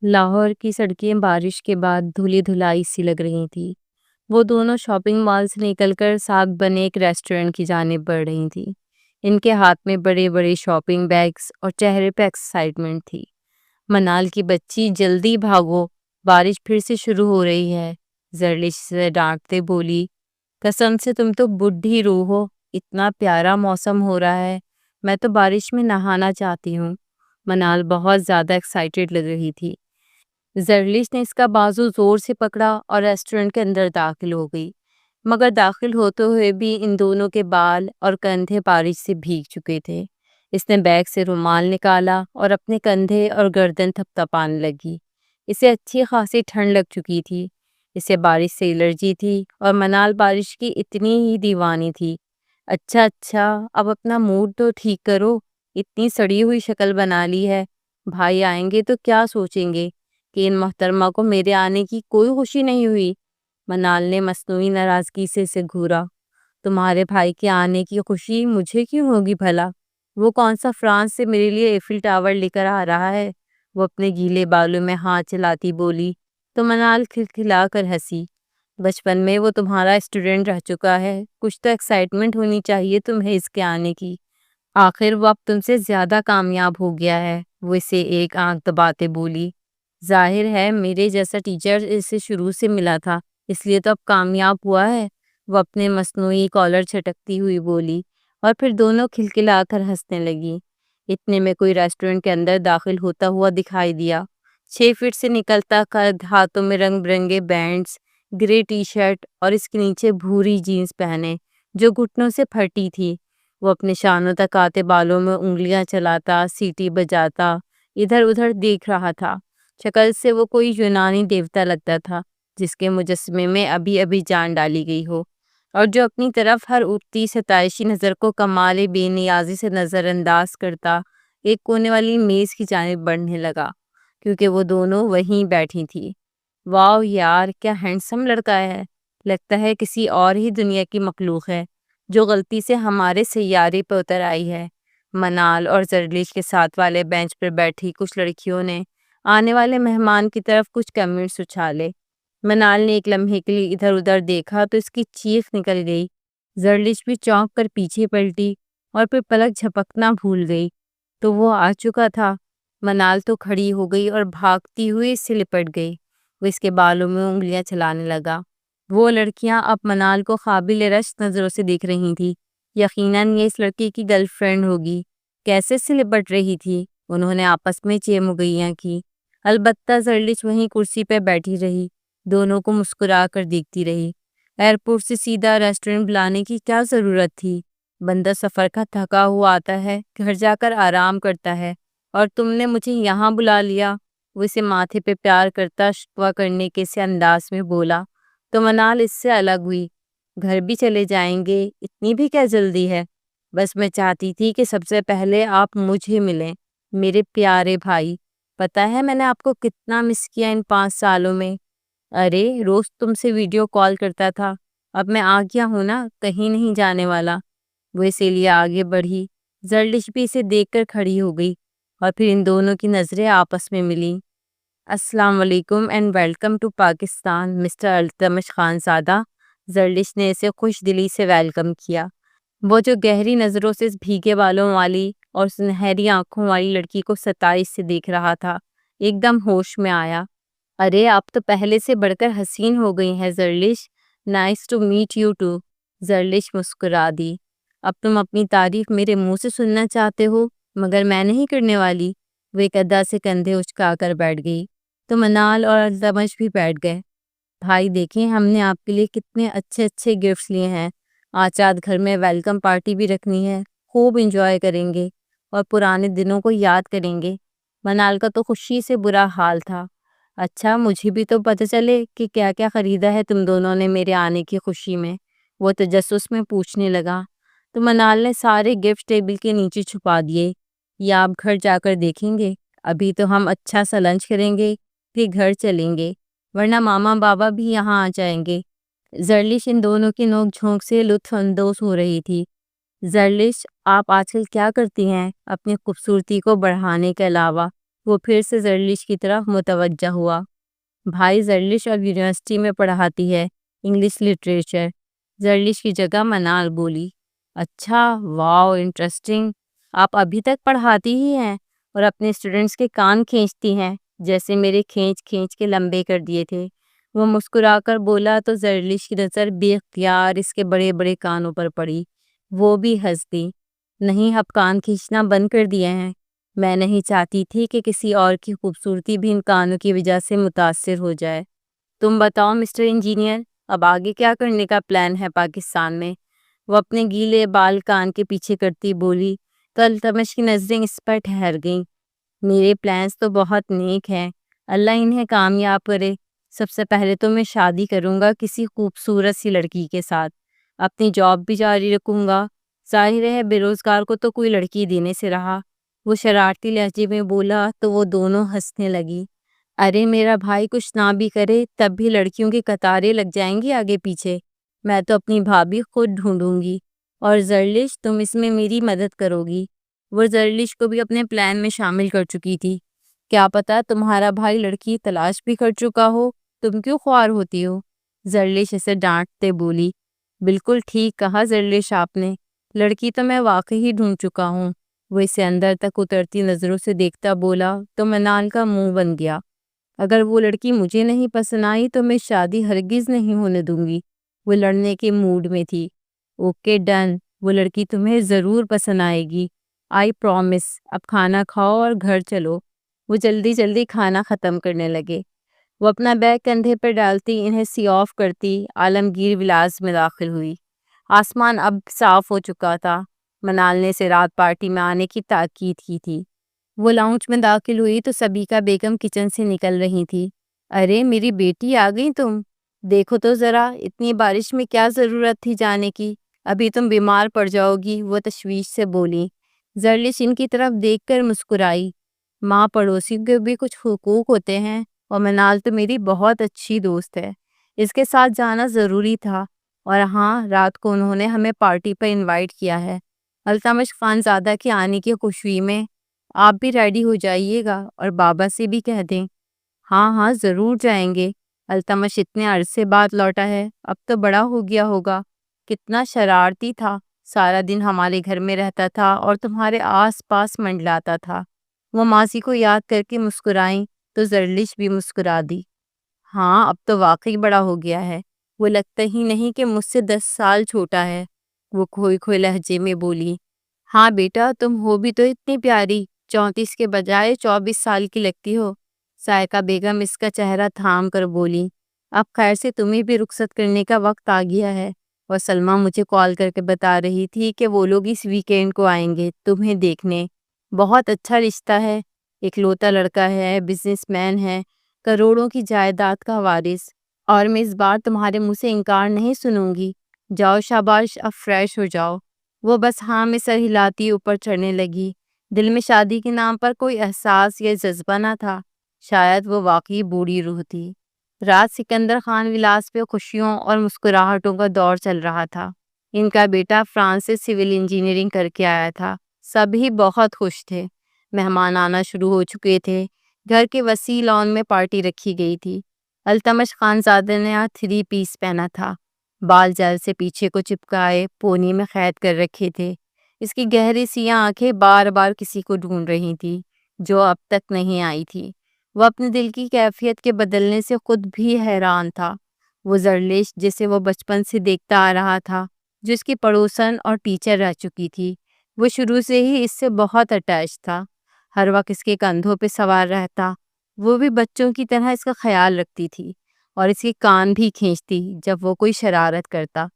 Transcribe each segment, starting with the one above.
لاہور کی سڑکیں بارش کے بعد دھلی دھلائی سی لگ رہی تھیں۔ وہ دونوں شاپنگ مال سے نکل کر ساتھ بنے ایک ریسٹورنٹ کی جانب بڑھ رہی تھیں۔ ان کے ہاتھ میں بڑے بڑے شاپنگ بیگز اور چہرے پہ ایکسائٹمنٹ تھی۔ منال کی بچی جلدی بھاگو، بارش پھر سے شروع ہو رہی ہے، زرلش سے ڈانٹتے بولی۔ قسم سے تم تو بڈھی روح ہو، اتنا پیارا موسم ہو رہا ہے، میں تو بارش میں نہانا چاہتی ہوں۔ منال بہت زیادہ ایکسائٹڈ لگ رہی تھی۔ زرلش نے اس کا بازو زور سے پکڑا اور ریسٹورنٹ کے اندر داخل ہو گئی، مگر داخل ہوتے ہوئے بھی ان دونوں کے بال اور کندھے بارش سے بھیگ چکے تھے۔ اس نے بیگ سے رومال نکالا اور اپنے کندھے اور گردن تھپتھپانے لگی۔ اسے اچھی خاصی ٹھنڈ لگ چکی تھی۔ اسے بارش سے الرجی تھی اور منال بارش کی اتنی ہی دیوانی تھی۔ اچھا اب اپنا موڈ تو ٹھیک کرو، اتنی سڑی ہوئی شکل بنا لی ہے، بھائی آئیں گے تو کیا سوچیں گے کہ ان محترمہ کو میرے آنے کی کوئی خوشی نہیں ہوئی۔ منال نے مصنوعی ناراضگی سے اسے گھورا۔ تمہارے بھائی کے آنے کی خوشی مجھے کیوں ہوگی بھلا؟ وہ کون سا فرانس سے میرے لیے ایفل ٹاور لے کر آ رہا ہے؟ وہ اپنے گیلے بالوں میں ہاتھ چلاتی بولی تو منال کھلکھلا کر ہنسی۔ بچپن میں وہ تمہارا اسٹوڈنٹ رہ چکا ہے، کچھ تو ایکسائٹمنٹ ہونی چاہیے تمہیں اس کے آنے کی۔ آخر وہ اب تم سے زیادہ کامیاب ہو گیا ہے، وہ اسے ایک آنکھ دباتے بولی۔ ظاہر ہے میرے جیسا ٹیچر اسے شروع سے ملا تھا، اس لیے تو اب کامیاب ہوا ہے، وہ اپنے مصنوعی کالر چھٹکتی ہوئی بولی، اور پھر دونوں کھلکھلا کر ہنسنے لگی۔ اتنے میں کوئی ریسٹورنٹ کے اندر داخل ہوتا ہوا دکھائی دیا۔ 6 فٹ سے نکلتا قد، ہاتھوں میں رنگ برنگے بینڈز، گرے ٹی شرٹ اور اس کے نیچے بھوری جینز پہنے جو گھٹنوں سے پھٹی تھی۔ وہ اپنے شانوں تک آتے بالوں میں انگلیاں چلاتا، سیٹی بجاتا ادھر ادھر دیکھ رہا تھا۔ شکل سے وہ کوئی یونانی دیوتا لگتا تھا جس کے مجسمے میں ابھی ابھی جان ڈالی گئی ہو، اور جو اپنی طرف ہر اٹھتی ستائشی نظر کو کمال بے نیازی سے نظر انداز کرتا ایک کونے والی میز کی جانب بڑھنے لگا، کیونکہ وہ دونوں وہیں بیٹھی تھی۔ واو یار، کیا ہینڈسم لڑکا ہے، لگتا ہے کسی اور ہی دنیا کی مخلوق ہے جو غلطی سے ہمارے سیارے پہ اتر آئی ہے۔ منال اور زرلش کے ساتھ والے بینچ پر بیٹھی کچھ لڑکیوں نے آنے والے مہمان کی طرف کچھ کمنٹس اچھالے۔ منال نے ایک لمحے کے لیے ادھر ادھر دیکھا تو اس کی چیخ نکل گئی۔ زرلش بھی چونک کر پیچھے پلٹی اور پھر پلک جھپکنا بھول گئی تو وہ آ چکا تھا۔ منال تو کھڑی ہو گئی اور بھاگتی ہوئی اس سے لپٹ گئی۔ وہ اس کے بالوں میں انگلیاں چلانے لگا۔ وہ لڑکیاں اب منال کو قابل رشک نظروں سے دیکھ رہی تھی۔ یقیناً یہ اس لڑکی کی گرل فرینڈ ہوگی۔ کیسے سے لپٹ رہی تھی؟ انہوں نے آپس میں چیمگئیاں کی۔ البتہ زرلش وہیں کرسی پہ بیٹھی رہی، دونوں کو مسکرا کر دیکھتی رہی۔ ایئرپورٹ سے سیدھا ریسٹورنٹ بلانے کی کیا ضرورت تھی؟ بندہ سفر کا تھکا ہوا آتا ہے، گھر جا کر آرام کرتا ہے، اور تم نے مجھے یہاں بلا لیا۔ وہ اسے ماتھے پہ پیار کرتا شکوہ کرنے کے سے انداز میں بولا تو منال اس سے الگ ہوئی۔ گھر بھی چلے جائیں گے، اتنی بھی کیا جلدی ہے؟ بس میں چاہتی تھی کہ سب سے پہلے آپ مجھے ملیں، میرے پیارے بھائی۔ پتہ ہے میں نے آپ کو کتنا مس کیا ان 5 سالوں میں۔ ارے روز تم سے ویڈیو کال کرتا تھا، اب میں آ گیا ہوں نا، کہیں نہیں جانے والا۔ وہ اسی لیے آگے بڑھی۔ زرلش بھی اسے دیکھ کر کھڑی ہو گئی اور پھر ان دونوں کی نظریں آپس میں ملیں۔ السلام علیکم and welcome to Pakistan mister Altamash Khan Zada. Zarlash نے اسے خوش دلی سے ویلکم کیا۔ وہ جو گہری نظروں سے اس بھیگے بالوں والی اور سنہری آنکھوں والی لڑکی کو ستائش سے دیکھ رہا تھا ایک دم ہوش میں آیا۔ ارے آپ تو پہلے سے بڑھ کر حسین ہو گئی ہیں Zarlash, nice to meet you too. Zarlash مسکرا دی۔ اب تم اپنی تعریف میرے منہ سے سننا چاہتے ہو، مگر میں نہیں کرنے والی۔ وہ ایک ادا سے کندھے اچکا کر بیٹھ گئی تو منال اور التمش بھی بیٹھ گئے۔ بھائی دیکھیں ہم نے آپ کے لیے کتنے اچھے اچھے گفٹس لیے ہیں، آج رات گھر میں ویلکم پارٹی بھی رکھنی ہے، خوب انجوائے کریں گے اور پرانے دنوں کو یاد کریں گے۔ منال کا تو خوشی سے برا حال تھا۔ اچھا مجھے بھی تو پتہ چلے کہ کیا کیا خریدا ہے تم دونوں نے میرے آنے کی خوشی میں، وہ تجسس میں پوچھنے لگا۔ تو منال نے سارے گفٹ ٹیبل کے نیچے چھپا دیے۔ یہ آپ گھر جا کر دیکھیں گے، ابھی تو ہم اچھا سا لنچ کریں گے، پھر گھر چلیں گے، ورنہ ماما بابا بھی یہاں آ جائیں گے۔ زرلش ان دونوں کی نوک جھونک سے لطف اندوز ہو رہی تھی۔ زرلش آپ آج کل کیا کرتی ہیں اپنی خوبصورتی کو بڑھانے کے علاوہ؟ وہ پھر سے زرلش کی طرف متوجہ ہوا۔ بھائی زرلش اب یونیورسٹی میں پڑھاتی ہے انگلش لٹریچر۔ زرلش کی جگہ منال بولی۔ اچھا، واو انٹرسٹنگ، آپ ابھی تک پڑھاتی ہی ہیں اور اپنے اسٹوڈنٹس کے کان کھینچتی ہیں جیسے میرے کھینچ کھینچ کے لمبے کر دیے تھے۔ وہ مسکرا کر بولا تو زرلش کی نظر بے اختیار اس کے بڑے بڑے کانوں پر پڑی۔ وہ بھی ہنس دی۔ نہیں، اب کان کھینچنا بند کر دیے ہیں۔ میں نہیں چاہتی تھی کہ کسی اور کی خوبصورتی بھی ان کانوں کی وجہ سے متاثر ہو جائے۔ تم بتاؤ مسٹر انجینئر، اب آگے کیا کرنے کا پلان ہے پاکستان میں؟ وہ اپنے گیلے بال کان کے پیچھے کرتی بولی تو التمش کی نظریں اس پر ٹھہر گئیں۔ میرے پلانس تو بہت نیک ہیں، اللہ انہیں کامیاب کرے۔ سب سے پہلے تو میں شادی کروں گا کسی خوبصورت سی لڑکی کے ساتھ، اپنی جاب بھی جاری رکھوں گا۔ ظاہر ہے بے روزگار کو تو کوئی لڑکی دینے سے رہا۔ وہ شرارتی لہجے میں بولا تو وہ دونوں ہنسنے لگی۔ ارے میرا بھائی کچھ نہ بھی کرے تب بھی لڑکیوں کی قطاریں لگ جائیں گی آگے پیچھے۔ میں تو اپنی بھابھی خود ڈھونڈوں گی، اور زرلش تم اس میں میری مدد کرو گی۔ وہ زرلش کو بھی اپنے پلان میں شامل کر چکی تھی۔ کیا پتا تمہارا بھائی لڑکی تلاش بھی کر چکا ہو، تم کیوں خوار ہوتی ہو؟ زرلش اسے ڈانٹتے بولی۔ بالکل ٹھیک کہا زرلش آپ نے، لڑکی تو میں واقعی ڈھونڈ چکا ہوں۔ وہ اسے اندر تک اترتی نظروں سے دیکھتا بولا تو منال کا منہ بن گیا۔ اگر وہ لڑکی مجھے نہیں پسند آئی تو میں شادی ہرگز نہیں ہونے دوں گی۔ وہ لڑنے کے موڈ میں تھی۔ اوکے ڈن، وہ لڑکی تمہیں ضرور پسند آئے گی، آئی پرومس۔ اب کھانا کھاؤ اور گھر چلو۔ وہ جلدی جلدی کھانا ختم کرنے لگے۔ وہ اپنا بیگ کندھے پر ڈالتی انہیں سی آف کرتی عالمگیر ولاس میں داخل ہوئی۔ آسمان اب صاف ہو چکا تھا۔ منال نے اسے رات پارٹی میں آنے کی تاکید کی تھی۔ وہ لاؤنج میں داخل ہوئی تو سبیکا بیگم کچن سے نکل رہی تھی۔ ارے میری بیٹی آ گئی تم؟ دیکھو تو ذرا، اتنی بارش میں کیا ضرورت تھی جانے کی؟ ابھی تم بیمار پڑ جاؤ گی، وہ تشویش سے بولی۔ زرلش ان کی طرف دیکھ کر مسکرائی۔ ماں، پڑوسیوں کے بھی کچھ حقوق ہوتے ہیں، اور منال تو میری بہت اچھی دوست ہے، اس کے ساتھ جانا ضروری تھا۔ اور ہاں، رات کو انہوں نے ہمیں پارٹی پر انوائٹ کیا ہے، التمش خان زادہ کے آنے کی خوشی میں۔ آپ بھی ریڈی ہو جائیے گا اور بابا سے بھی کہہ دیں۔ ہاں ہاں ضرور جائیں گے، التمش اتنے عرصے بعد لوٹا ہے، اب تو بڑا ہو گیا ہوگا۔ کتنا شرارتی تھا، سارا دن ہمارے گھر میں رہتا تھا اور تمہارے آس پاس منڈلاتا تھا۔ وہ ماضی کو یاد کر کے مسکرائیں تو زرلش بھی مسکرا دی۔ ہاں اب تو واقعی بڑا ہو گیا ہے، وہ لگتا ہی نہیں کہ مجھ سے 10 سال چھوٹا ہے، وہ کھوئے کھوئے لہجے میں بولی۔ ہاں بیٹا، تم ہو بھی تو اتنی پیاری، 34 کے بجائے 24 سال کی لگتی ہو۔ سائقہ بیگم اس کا چہرہ تھام کر بولی۔ اب خیر سے تمہیں بھی رخصت کرنے کا وقت آ گیا ہے، اور سلمہ مجھے کال کر کے بتا رہی تھی کہ وہ لوگ اس ویکینڈ کو آئیں گے تمہیں دیکھنے۔ بہت اچھا رشتہ ہے، اکلوتا لڑکا ہے، بزنس مین ہے، کروڑوں کی جائیداد کا وارث، اور میں اس بار تمہارے منہ سے انکار نہیں سنوں گی۔ جاؤ شاباش، اب فریش ہو جاؤ۔ وہ بس ہاں میں سر ہلاتی اوپر چڑھنے لگی۔ دل میں شادی کے نام پر کوئی احساس یا جذبہ نہ تھا، شاید وہ واقعی بوڑھی روح تھی۔ رات سکندر خان ولاس پہ خوشیوں اور مسکراہٹوں کا دور چل رہا تھا۔ ان کا بیٹا فرانس سے سول انجینئرنگ کر کے آیا تھا، سبھی بہت خوش تھے۔ مہمان آنا شروع ہو چکے تھے، گھر کے وسیع لان میں پارٹی رکھی گئی تھی۔ التمش خانزادہ نے آج 3 پیس پہنا تھا، بال جل سے پیچھے کو چپکائے پونی میں قید کر رکھے تھے۔ اس کی گہری سیاہ آنکھیں بار بار کسی کو ڈھونڈ رہی تھی جو اب تک نہیں آئی تھی۔ وہ اپنے دل کی کیفیت کے بدلنے سے خود بھی حیران تھا۔ وہ زرلش جسے وہ بچپن سے دیکھتا آ رہا تھا، جو اس کی پڑوسن اور ٹیچر رہ چکی تھی، وہ شروع سے ہی اس سے بہت اٹیچ تھا، ہر وقت اس کے کندھوں پہ سوار رہتا۔ وہ بھی بچوں کی طرح اس کا خیال رکھتی تھی اور اس کے کان بھی کھینچتی جب وہ کوئی شرارت کرتا۔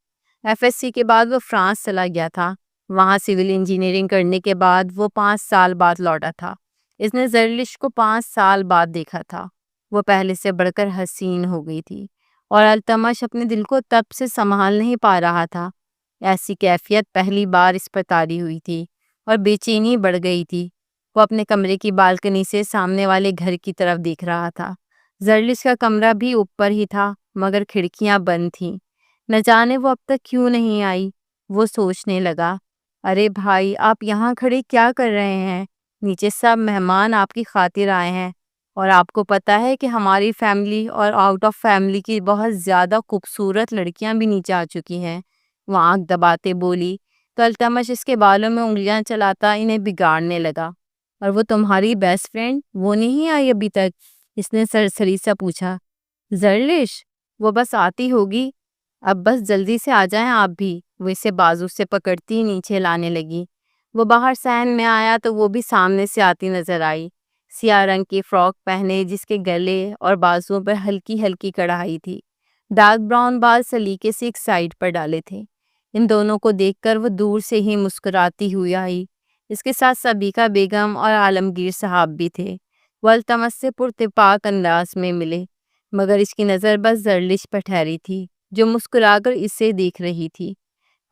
FSC کے بعد وہ فرانس چلا گیا تھا، وہاں سول انجینئرنگ کرنے کے بعد وہ 5 سال بعد لوٹا تھا۔ اس نے زرلش کو 5 سال بعد دیکھا تھا، وہ پہلے سے بڑھ کر حسین ہو گئی تھی، اور التمش اپنے دل کو تب سے سنبھال نہیں پا رہا تھا۔ ایسی کیفیت پہلی بار اس پر طاری ہوئی تھی اور بے چینی بڑھ گئی تھی۔ وہ اپنے کمرے کی بالکنی سے سامنے والے گھر کی طرف دیکھ رہا تھا۔ زرلش کا کمرہ بھی اوپر ہی تھا مگر کھڑکیاں بند تھیں، نہ جانے وہ اب تک کیوں نہیں آئی۔ وہ سوچنے لگا، ارے بھائی آپ یہاں کھڑے کیا کر رہے ہیں؟ نیچے سب مہمان آپ کی خاطر آئے ہیں، اور آپ کو پتہ ہے کہ ہماری فیملی اور آؤٹ آف فیملی کی بہت زیادہ خوبصورت لڑکیاں بھی نیچے آ چکی ہیں۔ وہ آنکھ دباتے بولی تو التمش اس کے بالوں میں انگلیاں چلاتا انہیں بگاڑنے لگا۔ اور وہ تمہاری بیسٹ فرینڈ وہ نہیں آئی ابھی تک؟ اس نے سرسری سا پوچھا۔ زرلش، وہ بس آتی ہوگی، اب بس جلدی سے آ جائیں آپ بھی، وہ اسے بازو سے پکڑتی نیچے لانے لگی۔ وہ باہر صحن میں آیا تو وہ بھی سامنے سے آتی نظر آئی، سیاہ رنگ کی فراک پہنے جس کے گلے اور بازوؤں پر ہلکی ہلکی کڑھائی تھی، ڈارک براؤن بال سلیقے سے ایک سائڈ پر ڈالے تھے۔ ان دونوں کو دیکھ کر وہ دور سے ہی مسکراتی ہوئی آئی۔ اس کے ساتھ سبیکہ بیگم اور عالمگیر صاحب بھی تھے۔ وہ التمش سے پرتپاک انداز میں ملے، مگر اس کی نظر بس زرلش پر ٹھہری تھی جو مسکرا کر اسے دیکھ رہی تھی۔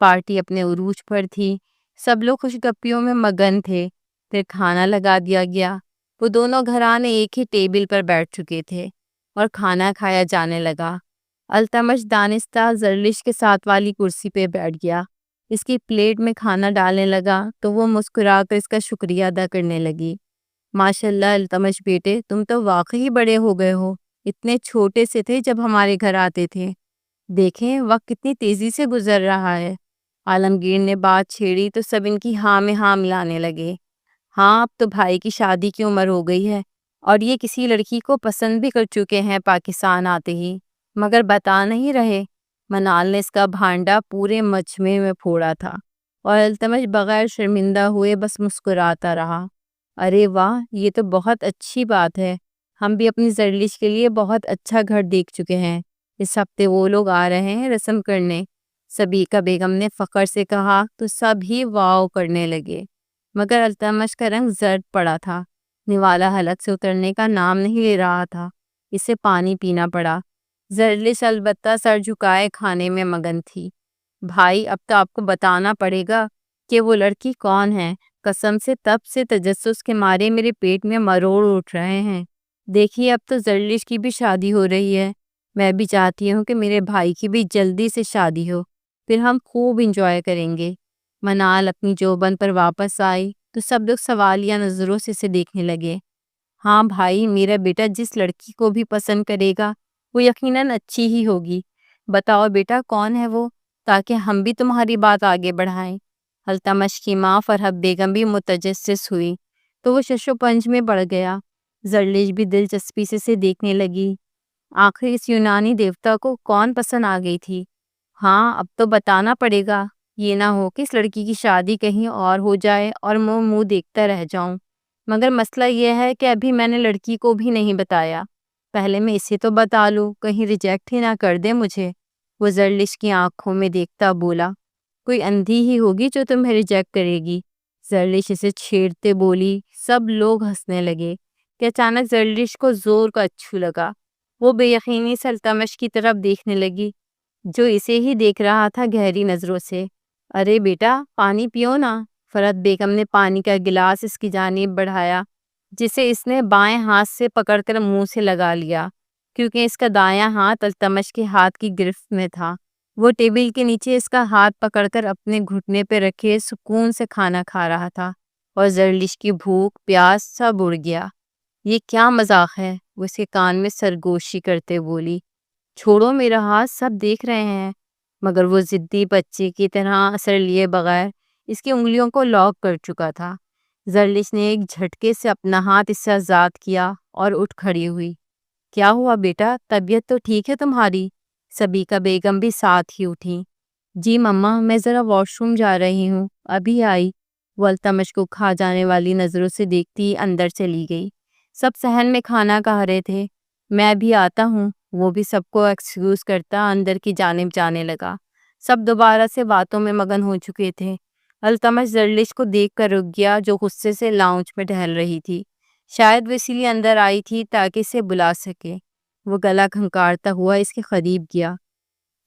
پارٹی اپنے عروج پر تھی، سب لوگ خوش گپیوں میں مگن تھے۔ پھر کھانا لگا دیا گیا۔ وہ دونوں گھرانے ایک ہی ٹیبل پر بیٹھ چکے تھے اور کھانا کھایا جانے لگا۔ التمش دانستہ زرلش کے ساتھ والی کرسی پہ بیٹھ گیا، اس کی پلیٹ میں کھانا ڈالنے لگا تو وہ مسکرا کر اس کا شکریہ ادا کرنے لگی۔ ماشاءاللہ التمش بیٹے، تم تو واقعی بڑے ہو گئے ہو، اتنے چھوٹے سے تھے جب ہمارے گھر آتے تھے، دیکھیں وقت کتنی تیزی سے گزر رہا ہے۔ عالمگیر نے بات چھیڑی تو سب ان کی ہاں میں ہاں ملانے لگے۔ ہاں اب تو بھائی کی شادی کی عمر ہو گئی ہے اور یہ کسی لڑکی کو پسند بھی کر چکے ہیں پاکستان آتے ہی، مگر بتا نہیں رہے۔ منال نے اس کا بھانڈا پورے مجمع میں پھوڑا تھا اور التمش بغیر شرمندہ ہوئے بس مسکراتا رہا۔ ارے واہ، یہ تو بہت اچھی بات ہے، ہم بھی اپنی زرلش کے لیے بہت اچھا گھر دیکھ چکے ہیں، اس ہفتے وہ لوگ آ رہے ہیں رسم کرنے، سبیکہ بیگم نے فخر سے کہا تو سب ہی واو کرنے لگے۔ مگر التمش کا رنگ زرد پڑا تھا، نوالا حلق سے اترنے کا نام نہیں لے رہا تھا، اسے پانی پینا پڑا۔ زرلش البتہ سر جھکائے کھانے میں مگن تھی۔ بھائی اب تو آپ کو بتانا پڑے گا کہ وہ لڑکی کون ہے، قسم سے تب سے تجسس کے مارے میرے پیٹ میں مروڑ اٹھ رہے ہیں۔ دیکھیے اب تو زرلش کی بھی شادی ہو رہی ہے، میں بھی چاہتی ہوں کہ میرے بھائی کی بھی جلدی سے شادی ہو، پھر ہم خوب انجوائے کریں گے۔ منال اپنی جوبن پر واپس آئی تو سب لوگ سوالیہ نظروں سے اسے دیکھنے لگے۔ ہاں بھائی، میرا بیٹا جس لڑکی کو بھی پسند کرے گا وہ یقیناً اچھی ہی ہوگی، بتاؤ بیٹا کون ہے وہ، تاکہ ہم بھی تمہاری بات آگے بڑھائیں۔ التمش کی ماں فرحت بیگم بھی متجسس ہوئی تو وہ شش و پنج میں پڑ گیا۔ زرلش بھی دلچسپی سے اسے دیکھنے لگی، آخر اس یونانی دیوتا کو کون پسند آ گئی تھی۔ ہاں اب تو بتانا پڑے گا، یہ نہ ہو کہ اس لڑکی کی شادی کہیں اور ہو جائے اور میں منہ دیکھتا رہ جاؤں۔ مگر مسئلہ یہ ہے کہ ابھی میں نے لڑکی کو بھی نہیں بتایا، پہلے میں اسے تو بتا لوں، کہیں ریجیکٹ ہی نہ کر دے مجھے۔ وہ زرلش کی آنکھوں میں دیکھتا بولا، کوئی اندھی ہی ہوگی جو تمہیں ریجیکٹ کرے گی؟ زرلش اسے چھیڑتے بولی۔ سب لوگ ہنسنے لگے کہ اچانک زرلش کو زور کا اچھو لگا۔ وہ بے یقینی سے التمش کی طرف دیکھنے لگی جو اسے ہی دیکھ رہا تھا گہری نظروں سے۔ ارے بیٹا پانی پیو نا۔ فرحت بیگم نے پانی کا گلاس اس کی جانب بڑھایا جسے اس نے بائیں ہاتھ سے پکڑ کر منہ سے لگا لیا کیونکہ اس کا دایاں ہاتھ التمش کے ہاتھ کی گرفت میں تھا۔ وہ ٹیبل کے نیچے اس کا ہاتھ پکڑ کر اپنے گھٹنے پہ رکھے سکون سے کھانا کھا رہا تھا اور زرلش کی بھوک پیاس سب اڑ گیا۔ یہ کیا مذاق ہے؟ وہ اس کے کان میں سرگوشی کرتے بولی۔ چھوڑو میرا ہاتھ، سب دیکھ رہے ہیں۔ مگر وہ ضدی بچے کی طرح اثر لیے بغیر اس کی انگلیوں کو لاک کر چکا تھا۔ زرلش نے ایک جھٹکے سے اپنا ہاتھ اس سے آزاد کیا اور اٹھ کھڑی ہوئی۔ کیا ہوا بیٹا، طبیعت تو ٹھیک ہے تمہاری؟ سبیکہ بیگم بھی ساتھ ہی اٹھیں۔ جی مما، میں ذرا واش روم جا رہی ہوں، ابھی آئی۔ وہ التمش کو کھا جانے والی نظروں سے دیکھتی اندر چلی گئی۔ سب صحن میں کھانا کھا رہے تھے۔ میں بھی آتا ہوں، وہ بھی سب کو ایکسکیوز کرتا اندر کی جانب جانے لگا۔ سب دوبارہ سے باتوں میں مگن ہو چکے تھے۔ التمش زرلش کو دیکھ کر رک گیا جو غصے سے لاؤنج میں ٹہل رہی تھی، شاید وہ اسی لیے اندر آئی تھی تاکہ اسے بلا سکے۔ وہ گلا کھنکارتا ہوا اس کے قریب گیا۔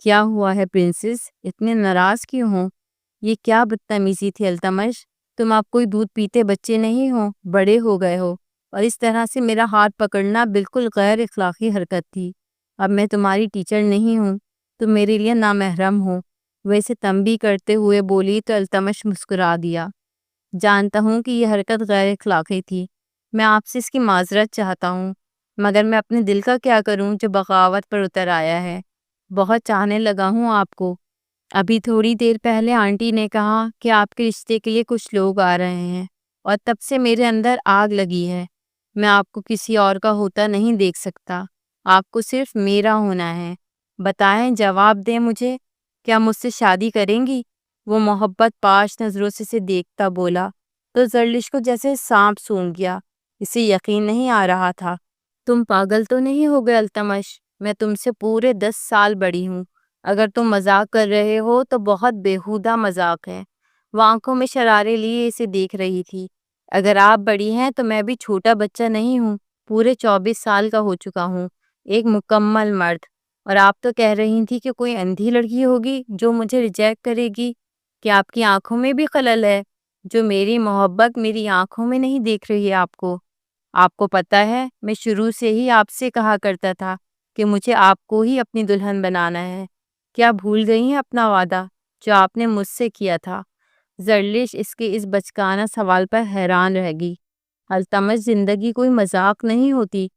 کیا ہوا ہے پرنسس، اتنے ناراض کیوں ہو؟ یہ کیا بدتمیزی تھی التمش، تم آپ کوئی دودھ پیتے بچے نہیں ہو، بڑے ہو گئے ہو، اور اس طرح سے میرا ہاتھ پکڑنا بالکل غیر اخلاقی حرکت تھی۔ اب میں تمہاری ٹیچر نہیں ہوں، تم میرے لیے نامحرم ہو۔ ویسے تنبیہ کرتے ہوئے بولی تو التمش مسکرا دیا۔ جانتا ہوں کہ یہ حرکت غیر اخلاقی تھی، میں آپ سے اس کی معذرت چاہتا ہوں، مگر میں اپنے دل کا کیا کروں جو بغاوت پر اتر آیا ہے۔ بہت چاہنے لگا ہوں آپ کو۔ ابھی تھوڑی دیر پہلے آنٹی نے کہا کہ آپ کے رشتے کے لیے کچھ لوگ آ رہے ہیں، اور تب سے میرے اندر آگ لگی ہے۔ میں آپ کو کسی اور کا ہوتا نہیں دیکھ سکتا، آپ کو صرف میرا ہونا ہے۔ بتائیں، جواب دیں مجھے، کیا مجھ سے شادی کریں گی؟ وہ محبت پاش نظروں سے اسے دیکھتا بولا تو زرلش کو جیسے سانپ سونگھ گیا۔ اسے یقین نہیں آ رہا تھا۔ تم پاگل تو نہیں ہو گئے التمش؟ میں تم سے پورے 10 سال بڑی ہوں۔ اگر تم مذاق کر رہے ہو تو بہت بیہودہ مذاق ہے۔ وہ آنکھوں میں شرارے لیے اسے دیکھ رہی تھی۔ اگر آپ بڑی ہیں تو میں بھی چھوٹا بچہ نہیں ہوں، پورے 24 سال کا ہو چکا ہوں، ایک مکمل مرد۔ اور آپ تو کہہ رہی تھی کہ کوئی اندھی لڑکی ہوگی جو مجھے ریجیکٹ کرے گی۔ کہ آپ کی آنکھوں میں بھی خلل ہے، جو میری محبت میری آنکھوں میں نہیں دیکھ رہی ہے آپ کو۔ آپ کو پتہ ہے، میں شروع سے ہی آپ سے کہا کرتا تھا کہ مجھے آپ کو ہی اپنی دلہن بنانا ہے۔ کیا بھول گئی ہیں اپنا وعدہ جو آپ نے مجھ سے کیا تھا؟ زرلش اس کے اس بچکانہ سوال پر حیران رہ گئی۔ التمش، زندگی کوئی مذاق نہیں ہوتی۔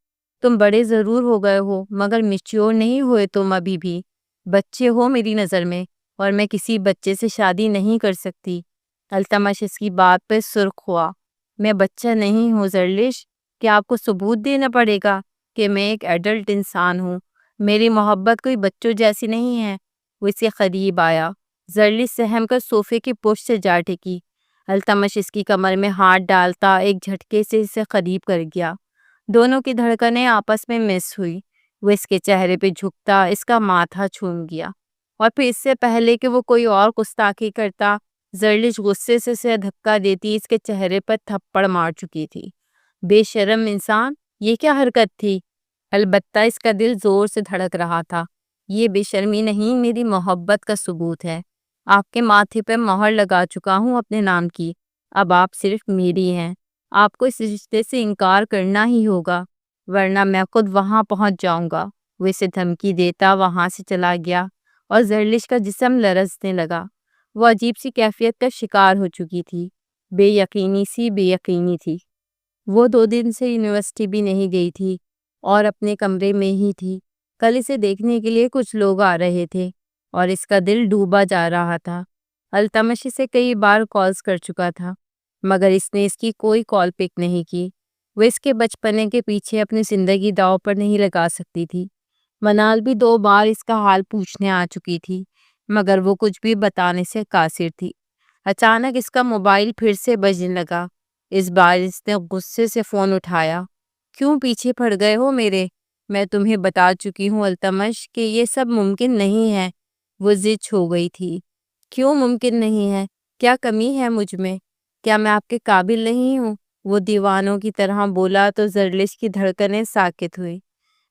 تم بڑے ضرور ہو گئے ہو مگر میچور نہیں ہوئے تم ابھی بھی۔ بچے ہو میری نظر میں، اور میں کسی بچے سے شادی نہیں کر سکتی۔ التمش اس کی بات پہ سرخ ہوا۔ میں بچہ نہیں ہوں زرلش، کہ آپ کو ثبوت دینا پڑے گا کہ میں ایک ایڈلٹ انسان ہوں۔ میری محبت کوئی بچوں جیسی نہیں ہے۔ وہ اس کے قریب آیا۔ زرلش سہم کر صوفے کی پشت سے جا ٹکی۔ التمش اس کی کمر میں ہاتھ ڈالتا ایک جھٹکے سے اسے قریب کر گیا۔ دونوں کی دھڑکنیں آپس میں مس ہوئی۔ وہ اس کے چہرے پہ جھکتا اس کا ماتھا چوم گیا، اور پھر اس سے پہلے کہ وہ کوئی اور گستاخی کرتا، زرلش غصے سے اسے دھکا دیتی اس کے چہرے پر تھپڑ مار چکی تھی۔ بے شرم انسان، یہ کیا حرکت تھی؟ البتہ اس کا دل زور سے دھڑک رہا تھا۔ یہ بے شرمی نہیں، میری محبت کا ثبوت ہے۔ آپ کے ماتھے پہ مہر لگا چکا ہوں اپنے نام کی۔ اب آپ صرف میری ہیں۔ آپ کو اس رشتے سے انکار کرنا ہی ہوگا، ورنہ میں خود وہاں پہنچ جاؤں گا۔ وہ اسے دھمکی دیتا وہاں سے چلا گیا، اور زرلش کا جسم لرزنے لگا۔ وہ عجیب سی کیفیت کا شکار ہو چکی تھی، بے یقینی تھی۔ وہ 2 دن سے یونیورسٹی بھی نہیں گئی تھی اور اپنے کمرے میں ہی تھی۔ کل اسے دیکھنے کے لیے کچھ لوگ آ رہے تھے اور اس کا دل ڈوبا جا رہا تھا۔ التمش سے کئی بار کالز کر چکا تھا مگر اس نے اس کی کوئی کال پک نہیں کی۔ وہ اس کے بچپنے کے پیچھے اپنی زندگی داؤ پر نہیں لگا سکتی تھی۔ منال بھی 2 بار اس کا حال پوچھنے آ چکی تھی مگر وہ کچھ بھی بتانے سے قاصر تھی۔ اچانک اس کا موبائل پھر سے بجنے لگا۔ اس بار اس نے غصے سے فون اٹھایا۔ کیوں پیچھے پڑ گئے ہو میرے؟ میں تمہیں بتا چکی ہوں التمش کہ یہ سب ممکن نہیں ہے۔ وہ ضد ہو گئی تھی۔ کیوں ممکن نہیں ہے؟ کیا کمی ہے مجھ میں؟ کیا میں آپ کے قابل نہیں ہوں؟ وہ دیوانوں کی طرح بولا تو زرلش کی دھڑکنیں ساکت ہوئی۔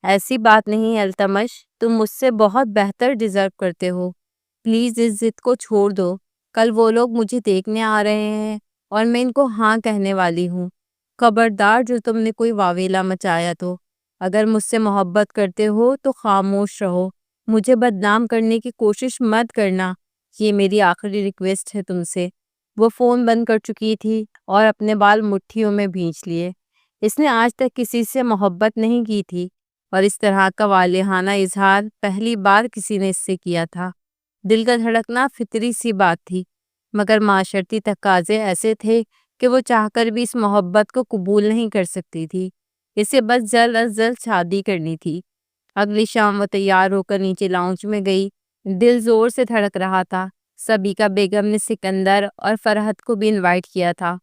ایسی بات نہیں التمش، تم مجھ سے بہت بہتر ڈیزرو کرتے ہو۔ پلیز اس ضد کو چھوڑ دو۔ کل وہ لوگ مجھے دیکھنے آ رہے ہیں اور میں ان کو ہاں کہنے والی ہوں۔ خبردار جو تم نے کوئی واویلا مچایا تو۔ اگر مجھ سے محبت کرتے ہو تو خاموش رہو، مجھے بدنام کرنے کی کوشش مت کرنا۔ یہ میری آخری ریکویسٹ ہے تم سے۔ وہ فون بند کر چکی تھی اور اپنے بال مٹھیوں میں بھینچ لیے۔ اس نے آج تک کسی سے محبت نہیں کی تھی اور اس طرح کا والہانہ اظہار پہلی بار کسی نے اس سے کیا تھا۔ دل کا دھڑکنا فطری سی بات تھی مگر معاشرتی تقاضے ایسے تھے کہ وہ چاہ کر بھی اس محبت کو قبول نہیں کر سکتی تھی۔ اسے بس جلد از جلد شادی کرنی تھی۔ اگلی شام وہ تیار ہو کر نیچے لاؤنج میں گئی۔ دل زور سے دھڑک رہا تھا۔ سبیکا بیگم نے سکندر اور فرحت کو بھی انوائٹ کیا تھا۔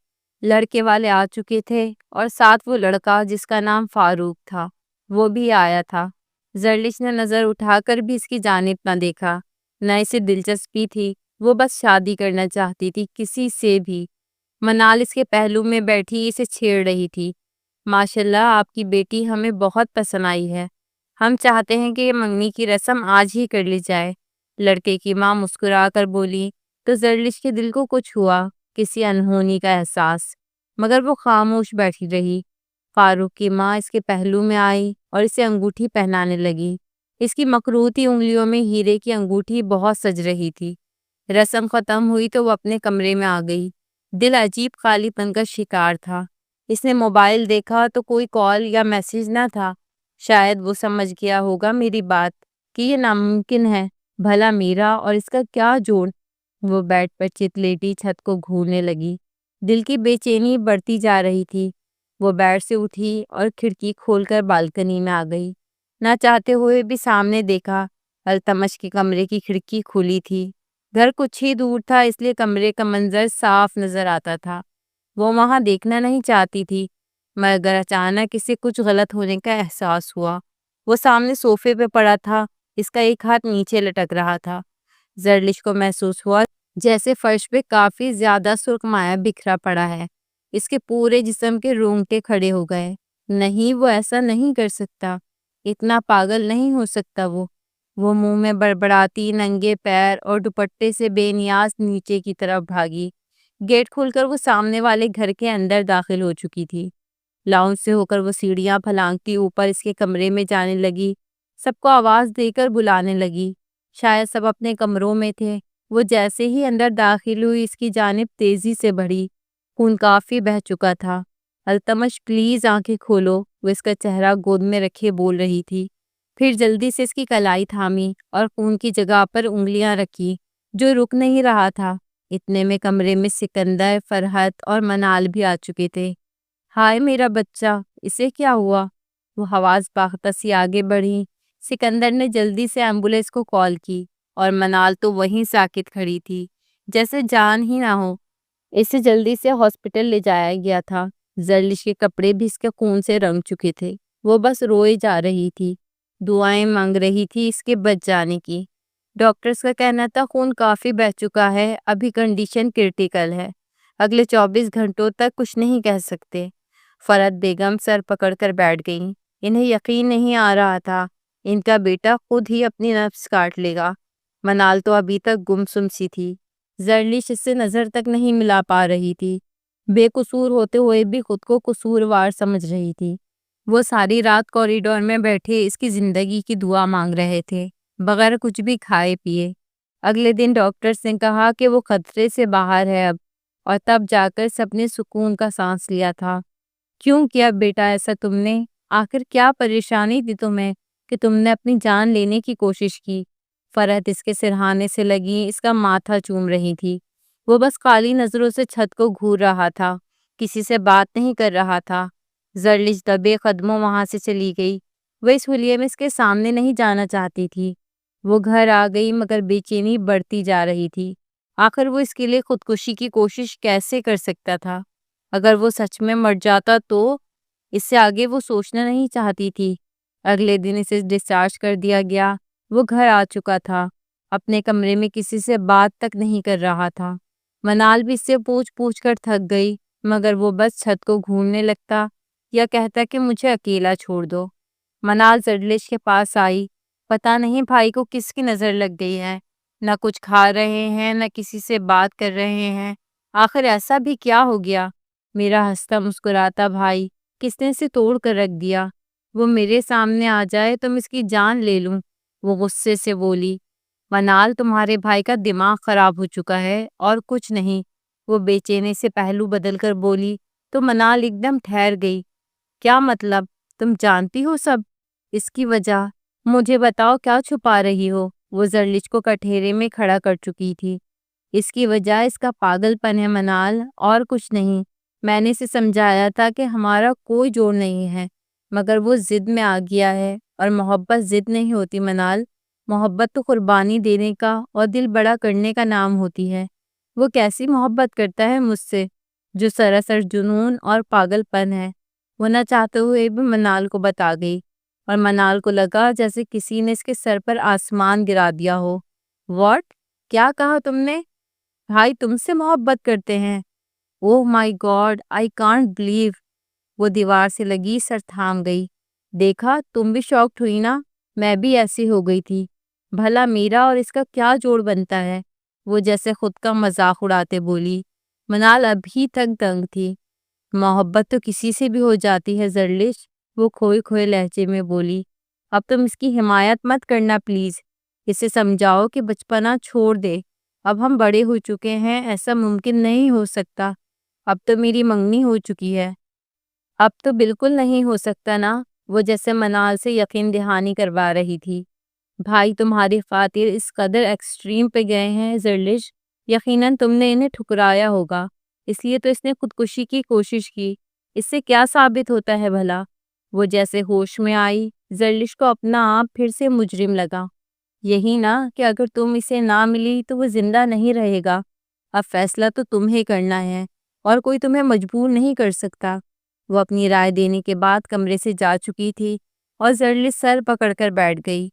لڑکے والے آ چکے تھے اور ساتھ وہ لڑکا جس کا نام فاروق تھا وہ بھی آیا تھا۔ زرلش نے نظر اٹھا کر بھی اس کی جانب نہ دیکھا، نہ اسے دلچسپی تھی۔ وہ بس شادی کرنا چاہتی تھی کسی سے بھی۔ منال اس کے پہلو میں بیٹھی اسے چھیڑ رہی تھی۔ ماشاءاللہ آپ کی بیٹی ہمیں بہت پسند آئی ہے۔ ہم چاہتے ہیں کہ یہ منگنی کی رسم آج ہی کر لی جائے۔ لڑکے کی ماں مسکرا کر بولی تو زرلش کے دل کو کچھ ہوا، کسی انہونی کا احساس، مگر وہ خاموش بیٹھی رہی۔ فاروق کی ماں اس کے پہلو میں آئی اور اسے انگوٹھی پہنانے لگی۔ اس کی مکروتی انگلیوں میں ہیرے کی انگوٹھی بہت سج رہی تھی۔ رسم ختم ہوئی تو وہ اپنے کمرے میں آ گئی۔ دل عجیب خالی پن کا شکار تھا۔ اس نے موبائل دیکھا تو کوئی کال یا میسج نہ تھا۔ شاید وہ سمجھ گیا ہوگا میری بات کہ یہ ناممکن ہے۔ بھلا میرا اور اس کا کیا جوڑ؟ وہ بیڈ پر چت لیٹی چھت کو گھورنے لگی۔ دل کی بے چینی بڑھتی جا رہی تھی۔ وہ بیڈ سے اٹھی اور کھڑکی کھول کر بالکنی میں آ گئی۔ نہ چاہتے ہوئے بھی سامنے دیکھا۔ التمش کے کمرے کی کھڑکی کھلی تھی۔ گھر کچھ ہی دور تھا، اس لیے کمرے کا منظر صاف نظر آتا تھا۔ وہ وہاں دیکھنا نہیں چاہتی تھی، مگر اچانک اسے کچھ غلط ہونے کا احساس ہوا۔ وہ سامنے صوفے پہ پڑا تھا، اس کا ایک ہاتھ نیچے لٹک رہا تھا۔ زرلش کو محسوس ہوا جیسے فرش پہ کافی زیادہ سرخ مائع بکھرا پڑا ہے۔ اس کے پورے جسم کے رونگٹے کھڑے ہو گئے۔ نہیں، وہ ایسا نہیں کر سکتا، اتنا پاگل نہیں ہو سکتا۔ وہ منہ میں بڑبڑاتی ننگے پیر اور دوپٹے سے بے نیاز نیچے کی طرف بھاگی۔ گیٹ کھول کر وہ سامنے والے گھر کے اندر داخل ہو چکی تھی۔ لاؤنج سے ہو کر وہ سیڑھیاں پھلانگتی اوپر اس کے کمرے میں جانے لگی۔ سب کو آواز دے کر بلانے لگی۔ شاید سب اپنے کمروں میں تھے۔ وہ جیسے ہی اندر داخل ہوئی اس کی جانب تیزی سے بڑھی۔ خون کافی بہہ چکا تھا۔ التمش پلیز آنکھیں کھولو، وہ اس کا چہرہ گود میں رکھے بول رہی تھی۔ پھر جلدی سے اس کی کلائی تھامی اور خون کی جگہ پر انگلیاں رکھی جو رک نہیں رہا تھا۔ اتنے میں کمرے میں سکندر، فرحت اور منال بھی آ چکے تھے۔ ہائے میرا بچہ، اسے کیا ہوا؟ وہ حواس باختہ سی آگے بڑھی۔ سکندر نے جلدی سے ایمبولینس کو کال کی اور منال تو وہیں ساکت کھڑی تھی جیسے جان ہی نہ ہو۔ اسے جلدی سے ہاسپٹل لے جایا گیا تھا۔ زرلش کے کپڑے بھی اس کے خون سے رنگ چکے تھے۔ وہ بس روئے جا رہی تھی، دعائیں مانگ رہی تھی اس کے بچ جانے کی۔ ڈاکٹرز کا کہنا تھا خون کافی بہہ چکا ہے، ابھی کنڈیشن کرٹیکل ہے، اگلے 24 گھنٹوں تک کچھ نہیں کہہ سکتے۔ فرحت بیگم سر پکڑ کر بیٹھ گئیں۔ انہیں یقین نہیں آ رہا تھا ان کا بیٹا خود ہی اپنی نفس کاٹ لے گا۔ منال تو ابھی تک گمسم سی تھی۔ زرلش اس سے نظر تک نہیں ملا پا رہی تھی، بے قصور ہوتے ہوئے بھی خود کو قصوروار سمجھ رہی تھی۔ وہ ساری رات کوریڈور میں بیٹھے اس کی زندگی کی دعا مانگ رہے تھے، بغیر کچھ بھی کھائے پیے۔ اگلے دن ڈاکٹرز نے کہا کہ وہ خطرے سے باہر ہے اب، اور تب جا کر سب نے سکون کا سانس لیا تھا۔ کیوں کیا بیٹا ایسا تم نے؟ آخر کیا پریشانی تھی تمہیں کہ تم نے اپنی جان لینے کی کوشش کی؟ فرحت اس کے سرہانے سے لگی اس کا ماتھا چوم رہی تھی۔ وہ بس کالی نظروں سے چھت کو گھور رہا تھا، کسی سے بات نہیں کر رہا تھا۔ زرلش دبے قدموں وہاں سے چلی گئی۔ وہ اس حلیے میں اس کے سامنے نہیں جانا چاہتی تھی۔ وہ گھر آ گئی مگر بے چینی بڑھتی جا رہی تھی۔ آخر وہ اس کے لیے خودکشی کی کوشش کیسے کر سکتا تھا؟ اگر وہ سچ میں مر جاتا تو؟ اس سے آگے وہ سوچنا نہیں چاہتی تھی۔ اگلے دن اسے ڈسچارج کر دیا گیا۔ وہ گھر آ چکا تھا، اپنے کمرے میں کسی سے بات تک نہیں کر رہا تھا۔ منال بھی اس سے پوچھ کر تھک گئی، مگر وہ بس چھت کو گھورنے لگتا یا کہتا کہ مجھے اکیلا چھوڑ دو۔ منال زرلش کے پاس آئی۔ پتہ نہیں بھائی کو کس کی نظر لگ گئی ہے، نہ کچھ کھا رہے ہیں نہ کسی سے بات کر رہے ہیں۔ آخر ایسا بھی کیا ہو گیا؟ میرا ہنستا مسکراتا بھائی کس نے اسے توڑ کر رکھ دیا؟ وہ میرے سامنے آ جائے تو میں اس کی جان لے لوں، وہ غصے سے بولی۔ منال تمہارے بھائی کا دماغ خراب ہو چکا ہے اور کچھ نہیں، وہ بے چینی سے پہلو بدل کر بولی۔ تو منال ایک دم ٹھہر گئی۔ کیا مطلب؟ تم جانتی ہو سب؟ اس کی وجہ مجھے بتاؤ، کیا چھپا رہی ہو؟ وہ زرلش کو کٹہرے میں کھڑا کر چکی تھی۔ اس کی وجہ اس کا پاگل پن ہے منال، اور کچھ نہیں۔ میں نے اسے سمجھایا تھا کہ ہمارا کوئی جوڑ نہیں ہے، مگر وہ ضد میں آ گیا ہے، اور محبت ضد نہیں ہوتی منال۔ محبت تو قربانی دینے کا اور دل بڑا کرنے کا نام ہوتی ہے۔ وہ کیسی محبت کرتا ہے مجھ سے جو سراسر جنون اور پاگل پن ہے؟ وہ نہ چاہتے ہوئے بھی منال کو بتا گئی، اور منال کو لگا جیسے کسی نے اس کے سر پر آسمان گرا دیا ہو۔ واٹ؟ کیا کہا تم نے؟ بھائی تم سے محبت کرتے ہیں؟ اوہ مائی گاڈ، آئی کانٹ بلیو۔ وہ دیوار سے لگی سر تھام گئی۔ دیکھا، تم بھی شاکڈ ہوئی نا؟ میں بھی ایسی ہو گئی تھی۔ بھلا میرا اور اس کا کیا جوڑ بنتا ہے؟ وہ جیسے خود کا مذاق اڑاتے بولی۔ منال ابھی تک دنگ تھی۔ محبت تو کسی سے بھی ہو جاتی ہے زرلش، وہ کھوئے کھوئے لہجے میں بولی۔ اب تم اس کی حمایت مت کرنا پلیز، اسے سمجھاؤ کہ بچپنا چھوڑ دے، اب ہم بڑے ہو چکے ہیں، ایسا ممکن نہیں ہو سکتا۔ اب تو میری منگنی ہو چکی ہے۔ اب تو بالکل نہیں ہو سکتا نا، وہ جیسے منال سے یقین دہانی کروا رہی تھی۔ بھائی تمہاری خاطر اس قدر ایکسٹریم پہ گئے ہیں زرلش، یقیناً تم نے انہیں ٹھکرایا ہوگا، اس لیے تو اس نے خودکشی کی کوشش کی۔ اس سے کیا ثابت ہوتا ہے بھلا؟ وہ جیسے ہوش میں آئی، زرلش کو اپنا آپ پھر سے مجرم لگا۔ یہی نا کہ اگر تم اسے نہ ملی تو وہ زندہ نہیں رہے گا۔ اب فیصلہ تو تمہیں کرنا ہے اور کوئی تمہیں مجبور نہیں کر سکتا۔ وہ اپنی رائے دینے کے بعد کمرے سے جا چکی تھی اور زرلش سر پکڑ کر بیٹھ گئی۔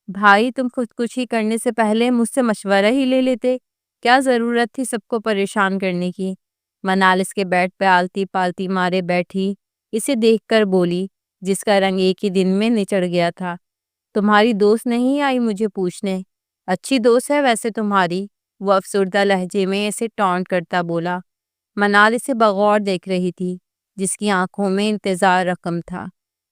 بھائی تم خودکشی کرنے سے پہلے مجھ سے مشورہ ہی لے لیتے، کیا ضرورت تھی سب کو پریشان کرنے کی؟ منال اس کے بیڈ پہ آلتی پالتی مارے بیٹھی اسے دیکھ کر بولی، جس کا رنگ ایک ہی دن میں نچڑ گیا تھا۔ تمہاری دوست نہیں آئی مجھے پوچھنے؟ اچھی دوست ہے ویسے تمہاری، وہ افسردہ لہجے میں اسے ٹونٹ کرتا بولا۔ منال اسے بغور دیکھ رہی تھی، جس کی آنکھوں میں انتظار رقم تھا۔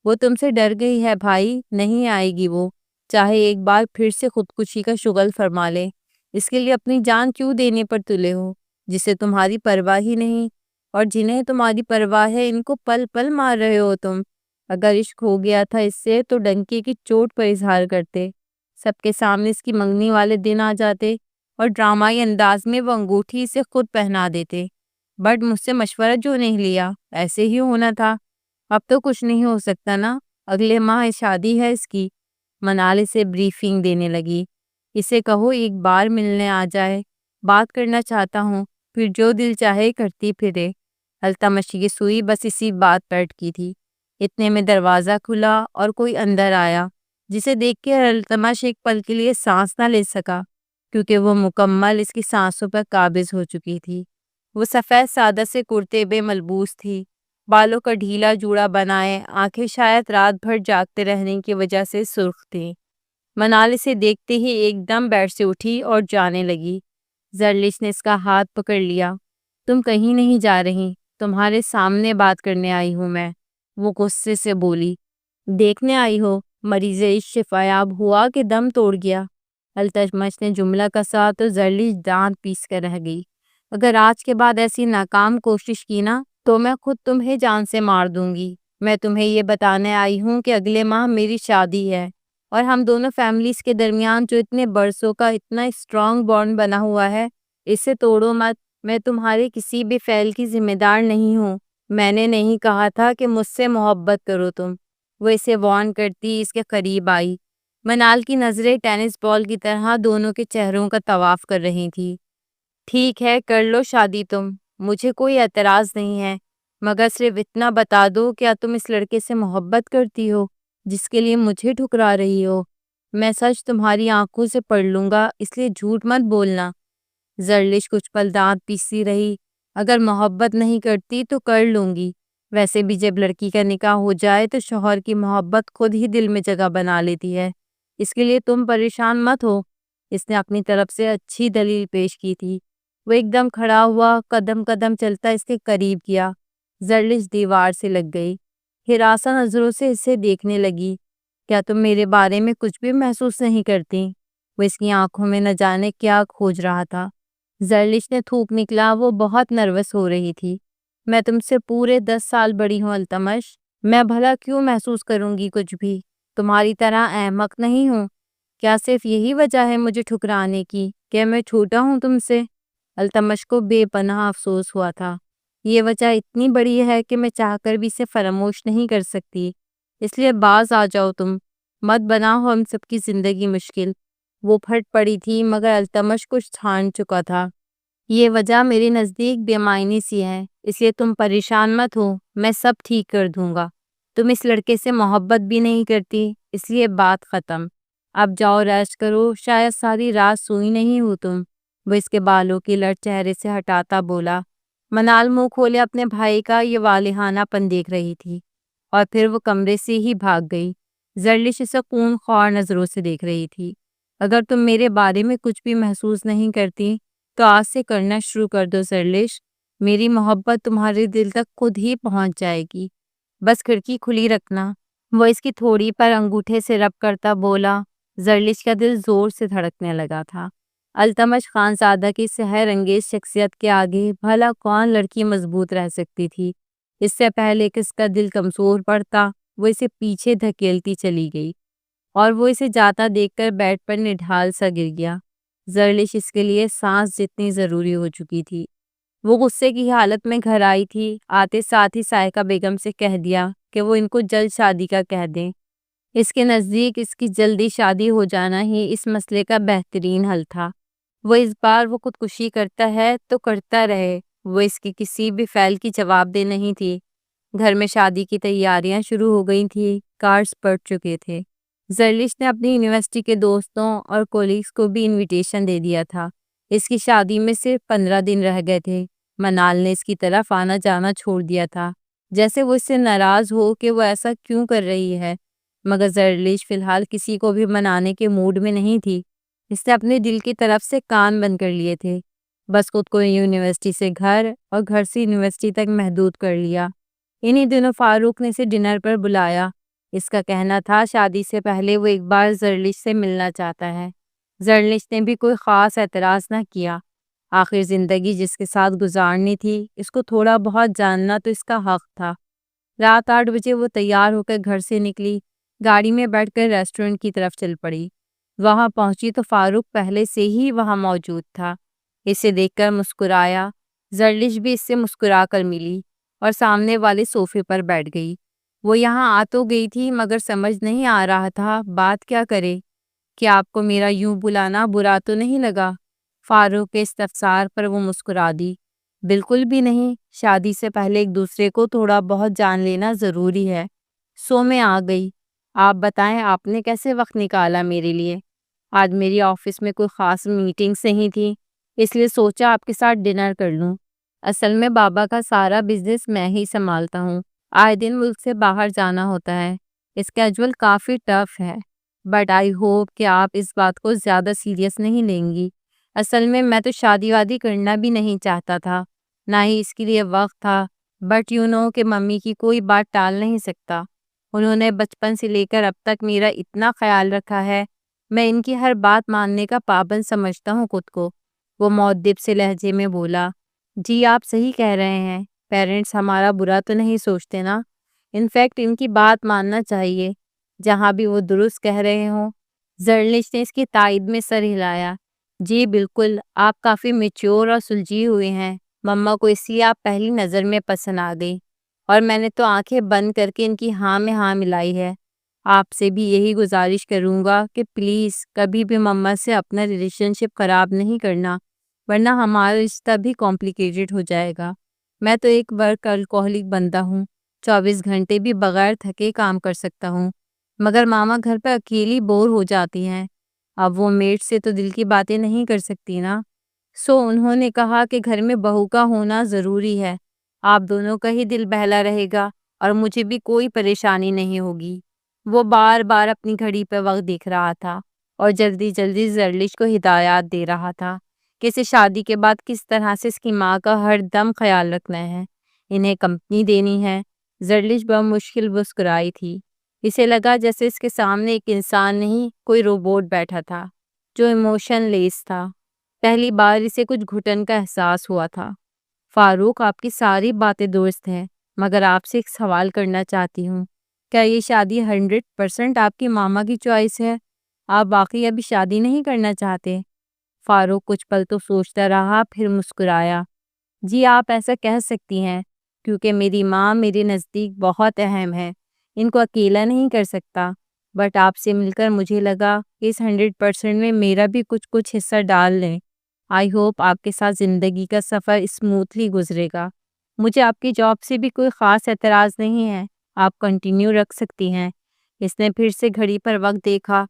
وہ تم سے ڈر گئی ہے بھائی، نہیں آئے گی وہ، چاہے ایک بار پھر سے خودکشی کا شغل فرما لے۔ اس کے لیے اپنی جان کیوں دینے پر تلے ہو، جسے تمہاری پرواہ ہی نہیں، اور جنہیں تمہاری پرواہ ہے ان کو پل پل مار رہے ہو تم۔ اگر عشق ہو گیا تھا اس سے تو ڈنکے کی چوٹ پر اظہار کرتے، سب کے سامنے اس کی منگنی والے دن آ جاتے اور ڈرامائی انداز میں وہ انگوٹھی اسے خود پہنا دیتے۔ بٹ مجھ سے مشورہ جو نہیں لیا، ایسے ہی ہونا تھا۔ اب تو کچھ نہیں ہو سکتا نا، اگلے ماہ شادی ہے اس کی۔ منال اسے بریفنگ دینے لگی۔ اسے کہو ایک بار ملنے آ جائے، بات کرنا چاہتا ہوں، پھر جو دل چاہے کرتی پھرے۔ التمش کی سوئی بس اسی بات پر اٹکی تھی۔ اتنے میں دروازہ کھلا اور کوئی اندر آیا، جسے دیکھ کے التمش ایک پل کے لیے سانس نہ لے سکا، کیونکہ وہ مکمل اس کی سانسوں پر قابض ہو چکی تھی۔ وہ سفید سادہ سے کرتے بے ملبوس تھی، بالوں کا ڈھیلا جوڑا بنائے، آنکھیں شاید رات بھر جاگتے رہنے کی وجہ سے سرخ تھیں۔ منال اسے دیکھتے ہی ایک دم بیڈ سے اٹھی اور جانے لگی۔ زرلش نے اس کا ہاتھ پکڑ لیا۔ تم کہیں نہیں جا رہی، تمہارے سامنے بات کرنے آئی ہوں میں، وہ غصے سے بولی۔ دیکھنے آئی ہو مریض عشق شفایاب ہوا کہ دم توڑ گیا؟ التمش نے جملہ کسا تو زرلش دانت پیس کر رہ گئی۔ اگر آج کے بعد ایسی ناکام کوشش کی نا تو میں خود تمہیں جان سے مار دوں گی۔ میں تمہیں یہ بتانے آئی ہوں کہ اگلے ماہ میری شادی ہے، اور ہم دونوں فیملیز کے درمیان جو اتنے برسوں کا اتنا اسٹرانگ بانڈ بنا ہوا ہے، اسے توڑو مت۔ میں تمہارے کسی بھی فعل کی ذمہ دار نہیں ہوں۔ میں نے نہیں کہا تھا کہ مجھ سے محبت کرو تم، وہ اسے وارن کرتی اس کے قریب آئی۔ منال کی نظریں ٹینس بال کی طرح دونوں کے چہروں کا طواف کر رہی تھی۔ ٹھیک ہے کر لو شادی تم، مجھے کوئی اعتراض نہیں ہے، مگر صرف اتنا بتا دو کیا تم اس لڑکے سے محبت کرتی ہو جس کے لیے مجھے ٹھکرا رہی ہو؟ میں سچ تمہاری آنکھوں سے پڑھ لوں گا، اس لیے جھوٹ مت بولنا۔ زرلش کچھ پل دانت پیستی رہی۔ اگر محبت نہیں کرتی تو کر لوں گی، ویسے بھی جب لڑکی کا نکاح ہو جائے تو شوہر کی محبت خود ہی دل میں جگہ بنا لیتی ہے، اس کے لیے تم پریشان مت ہو۔ اس نے اپنی طرف سے اچھی دلیل پیش کی تھی۔ وہ ایک دم کھڑا ہوا، قدم قدم چلتا اس کے قریب گیا۔ زرلش دیوار سے لگ گئی، ہراساں نظروں سے اسے دیکھنے لگی۔ کیا تم میرے بارے میں کچھ بھی محسوس نہیں کرتی؟ وہ اس کی آنکھوں میں نہ جانے کیا کھوج رہا تھا۔ زرلش نے تھوک نکلا، وہ بہت نروس ہو رہی تھی۔ میں تم سے پورے 10 سال بڑی ہوں التمش، میں بھلا کیوں محسوس کروں گی کچھ بھی؟ تمہاری طرح احمق نہیں ہوں۔ کیا صرف یہی وجہ ہے مجھے ٹھکرانے کی کہ میں چھوٹا ہوں تم سے؟ التمش کو بے پناہ افسوس ہوا تھا۔ یہ وجہ اتنی بڑی ہے کہ میں چاہ کر بھی اسے فراموش نہیں کر سکتی، اس لیے باز آ جاؤ تم، مت بناؤ ہم سب کی زندگی مشکل۔ وہ پھٹ پڑی تھی مگر التمش کچھ ٹھان چکا تھا۔ یہ وجہ میرے نزدیک بے معنی سی ہے، اس لیے تم پریشان مت ہو، میں سب ٹھیک کر دوں گا۔ تم اس لڑکے سے محبت بھی نہیں کرتی، اس لیے بات ختم۔ اب جاؤ ریسٹ کرو، شاید ساری رات سوئی نہیں ہو تم، وہ اس کے بالوں کی لٹ چہرے سے ہٹاتا بولا۔ منال منہ کھولے اپنے بھائی کا یہ والہانہ پن دیکھ رہی تھی، اور پھر وہ کمرے سے ہی بھاگ گئی۔ زرلش اسے خون خوار نظروں سے دیکھ رہی تھی۔ اگر تم میرے بارے میں کچھ بھی محسوس نہیں کرتی تو آج سے کرنا شروع کر دو زرلش، میری محبت تمہارے دل تک خود ہی پہنچ جائے گی، بس کھڑکی کھلی رکھنا۔ وہ اس کی تھوڑی پر انگوٹھے سے رب کرتا بولا۔ زرلش کا دل زور سے دھڑکنے لگا تھا۔ التمش خانزادہ کی سحر انگیز شخصیت کے آگے بھلا کون لڑکی مضبوط رہ سکتی تھی؟ اس سے پہلے کہ اس کا دل کمزور پڑتا، وہ اسے پیچھے دھکیلتی چلی گئی اور وہ اسے جاتا دیکھ کر بیڈ پر نڈھال سا گر گیا۔ زرلش اس کے لیے سانس جتنی ضروری ہو چکی تھی۔ وہ غصے کی حالت میں گھر آئی تھی، آتے ساتھ ہی سائقہ بیگم سے کہہ دیا کہ وہ ان کو جلد شادی کا کہہ دیں۔ اس کے نزدیک اس کی جلدی شادی ہو جانا ہی اس مسئلے کا بہترین حل تھا۔ وہ اس بار وہ خودکشی کرتا ہے تو کرتا رہے، وہ اس کی کسی بھی فعل کی جواب دہ نہیں تھی۔ گھر میں شادی کی تیاریاں شروع ہو گئی تھی، کارڈز پڑ چکے تھے۔ زرلش نے اپنی یونیورسٹی کے دوستوں اور کولیگز کو بھی انویٹیشن دے دیا تھا۔ اس کی شادی میں صرف 15 دن رہ گئے تھے۔ منال نے اس کی طرف آنا جانا چھوڑ دیا تھا، جیسے وہ اس سے ناراض ہو کہ وہ ایسا کیوں کر رہی ہے، مگر زرلش فی الحال کسی کو بھی منانے کے موڈ میں نہیں تھی۔ اس نے اپنے دل کی طرف سے کان بند کر لیے تھے، بس خود کو یونیورسٹی سے گھر اور گھر سے یونیورسٹی تک محدود کر لیا۔ انہی دنوں فاروق نے اسے ڈنر پر بلایا۔ اس کا کہنا تھا شادی سے پہلے وہ ایک بار زرلش سے ملنا چاہتا ہے۔ زرلش نے بھی کوئی خاص اعتراض نہ کیا۔ آخر زندگی جس کے ساتھ گزارنی تھی، اس کو تھوڑا بہت جاننا تو اس کا حق تھا۔ رات 8 بجے وہ تیار ہو کر گھر سے نکلی، گاڑی میں بیٹھ کر ریسٹورنٹ کی طرف چل پڑی۔ وہاں پہنچی تو فاروق پہلے سے ہی وہاں موجود تھا۔ اسے دیکھ کر مسکرایا۔ زرلش بھی اس سے مسکرا کر ملی اور سامنے والے صوفے پر بیٹھ گئی۔ وہ یہاں آ تو گئی تھی مگر سمجھ نہیں آ رہا تھا بات کیا کرے۔ کیا آپ کو میرا یوں بلانا برا تو نہیں لگا؟ فاروق کے استفسار پر وہ مسکرا دی۔ بالکل بھی نہیں، شادی سے پہلے ایک دوسرے کو تھوڑا بہت جان لینا ضروری ہے۔ سو میں آ گئی۔ آپ بتائیں آپ نے کیسے وقت نکالا میرے لیے؟ آج میری آفس میں کوئی خاص میٹنگز نہیں تھی، اس لیے سوچا آپ کے ساتھ ڈنر کر لوں۔ اصل میں بابا کا سارا بزنس میں ہی سنبھالتا ہوں، آئے دن ملک سے باہر جانا ہوتا ہے، اسکیجول کافی ٹف ہے، بٹ آئی ہوپ کہ آپ اس بات کو زیادہ سیریس نہیں لیں گی۔ اصل میں تو شادی وادی کرنا بھی نہیں چاہتا تھا، نہ ہی اس کے لیے وقت تھا، بٹ یو نو کہ ممی کی کوئی بات ٹال نہیں سکتا۔ انہوں نے بچپن سے لے کر اب تک میرا اتنا خیال رکھا ہے، میں ان کی ہر بات ماننے کا پابند سمجھتا ہوں خود کو۔ وہ مؤدب سے لہجے میں بولا، جی آپ صحیح کہہ رہے ہیں، پیرنٹس ہمارا برا تو نہیں سوچتے نا، انفیکٹ ان کی بات ماننا چاہیے جہاں بھی وہ درست کہہ رہے ہوں۔ زرلش نے اس کی تائید میں سر ہلایا۔ جی بالکل، آپ کافی میچور اور سلجھی ہوئے ہیں، مما کو اس لیے آپ پہلی نظر میں پسند آ گئی اور میں نے تو آنکھیں بند کر کے ان کی ہاں میں ہاں ملائی ہے۔ آپ سے بھی یہی گزارش کروں گا کہ پلیز کبھی بھی مما سے اپنا ریلیشن شپ خراب نہیں کرنا، ورنہ ہمارا رشتہ بھی کمپلیکیٹڈ ہو جائے گا۔ میں تو ایک ورک الکوہلک بندہ ہوں، 24 گھنٹے بھی بغیر تھکے کام کر سکتا ہوں، مگر ماما گھر پہ اکیلی بور ہو جاتی ہیں۔ اب وہ میٹ سے تو دل کی باتیں نہیں کر سکتی نا، سو انہوں نے کہا کہ گھر میں بہو کا ہونا ضروری ہے، آپ دونوں کا ہی دل بہلا رہے گا اور مجھے بھی کوئی پریشانی نہیں ہوگی۔ وہ بار بار اپنی گھڑی پہ وقت دیکھ رہا تھا اور جلدی جلدی زرلش کو ہدایات دے رہا تھا کہ اسے شادی کے بعد کس طرح سے اس کی ماں کا ہر دم خیال رکھنا ہے، انہیں کمپنی دینی ہے۔ زرلش بمشکل مسکرائی تھی، اسے لگا جیسے اس کے سامنے ایک انسان نہیں کوئی روبوٹ بیٹھا تھا جو ایموشن لیس تھا۔ پہلی بار اسے کچھ گھٹن کا احساس ہوا تھا۔ فاروق آپ کی ساری باتیں درست ہیں، مگر آپ سے ایک سوال کرنا چاہتی ہوں، کیا یہ شادی 100% آپ کی ماما کی چوائس ہے؟ آپ واقعی ابھی شادی نہیں کرنا چاہتے؟ فاروق کچھ پل تو سوچتا رہا، پھر مسکرایا۔ جی آپ ایسا کہہ سکتی ہیں، کیونکہ میری ماں میرے نزدیک بہت اہم ہے، ان کو اکیلا نہیں کر سکتا، بٹ آپ سے مل کر مجھے لگا کہ اس 100% میں میرا بھی کچھ حصہ ڈال لیں۔ آئی ہوپ آپ کے ساتھ زندگی کا سفر اسموتھلی گزرے گا۔ مجھے آپ کی جاب سے بھی کوئی خاص اعتراض نہیں ہے، آپ کنٹینیو رکھ سکتی ہیں۔ اس نے پھر سے گھڑی پر وقت دیکھا۔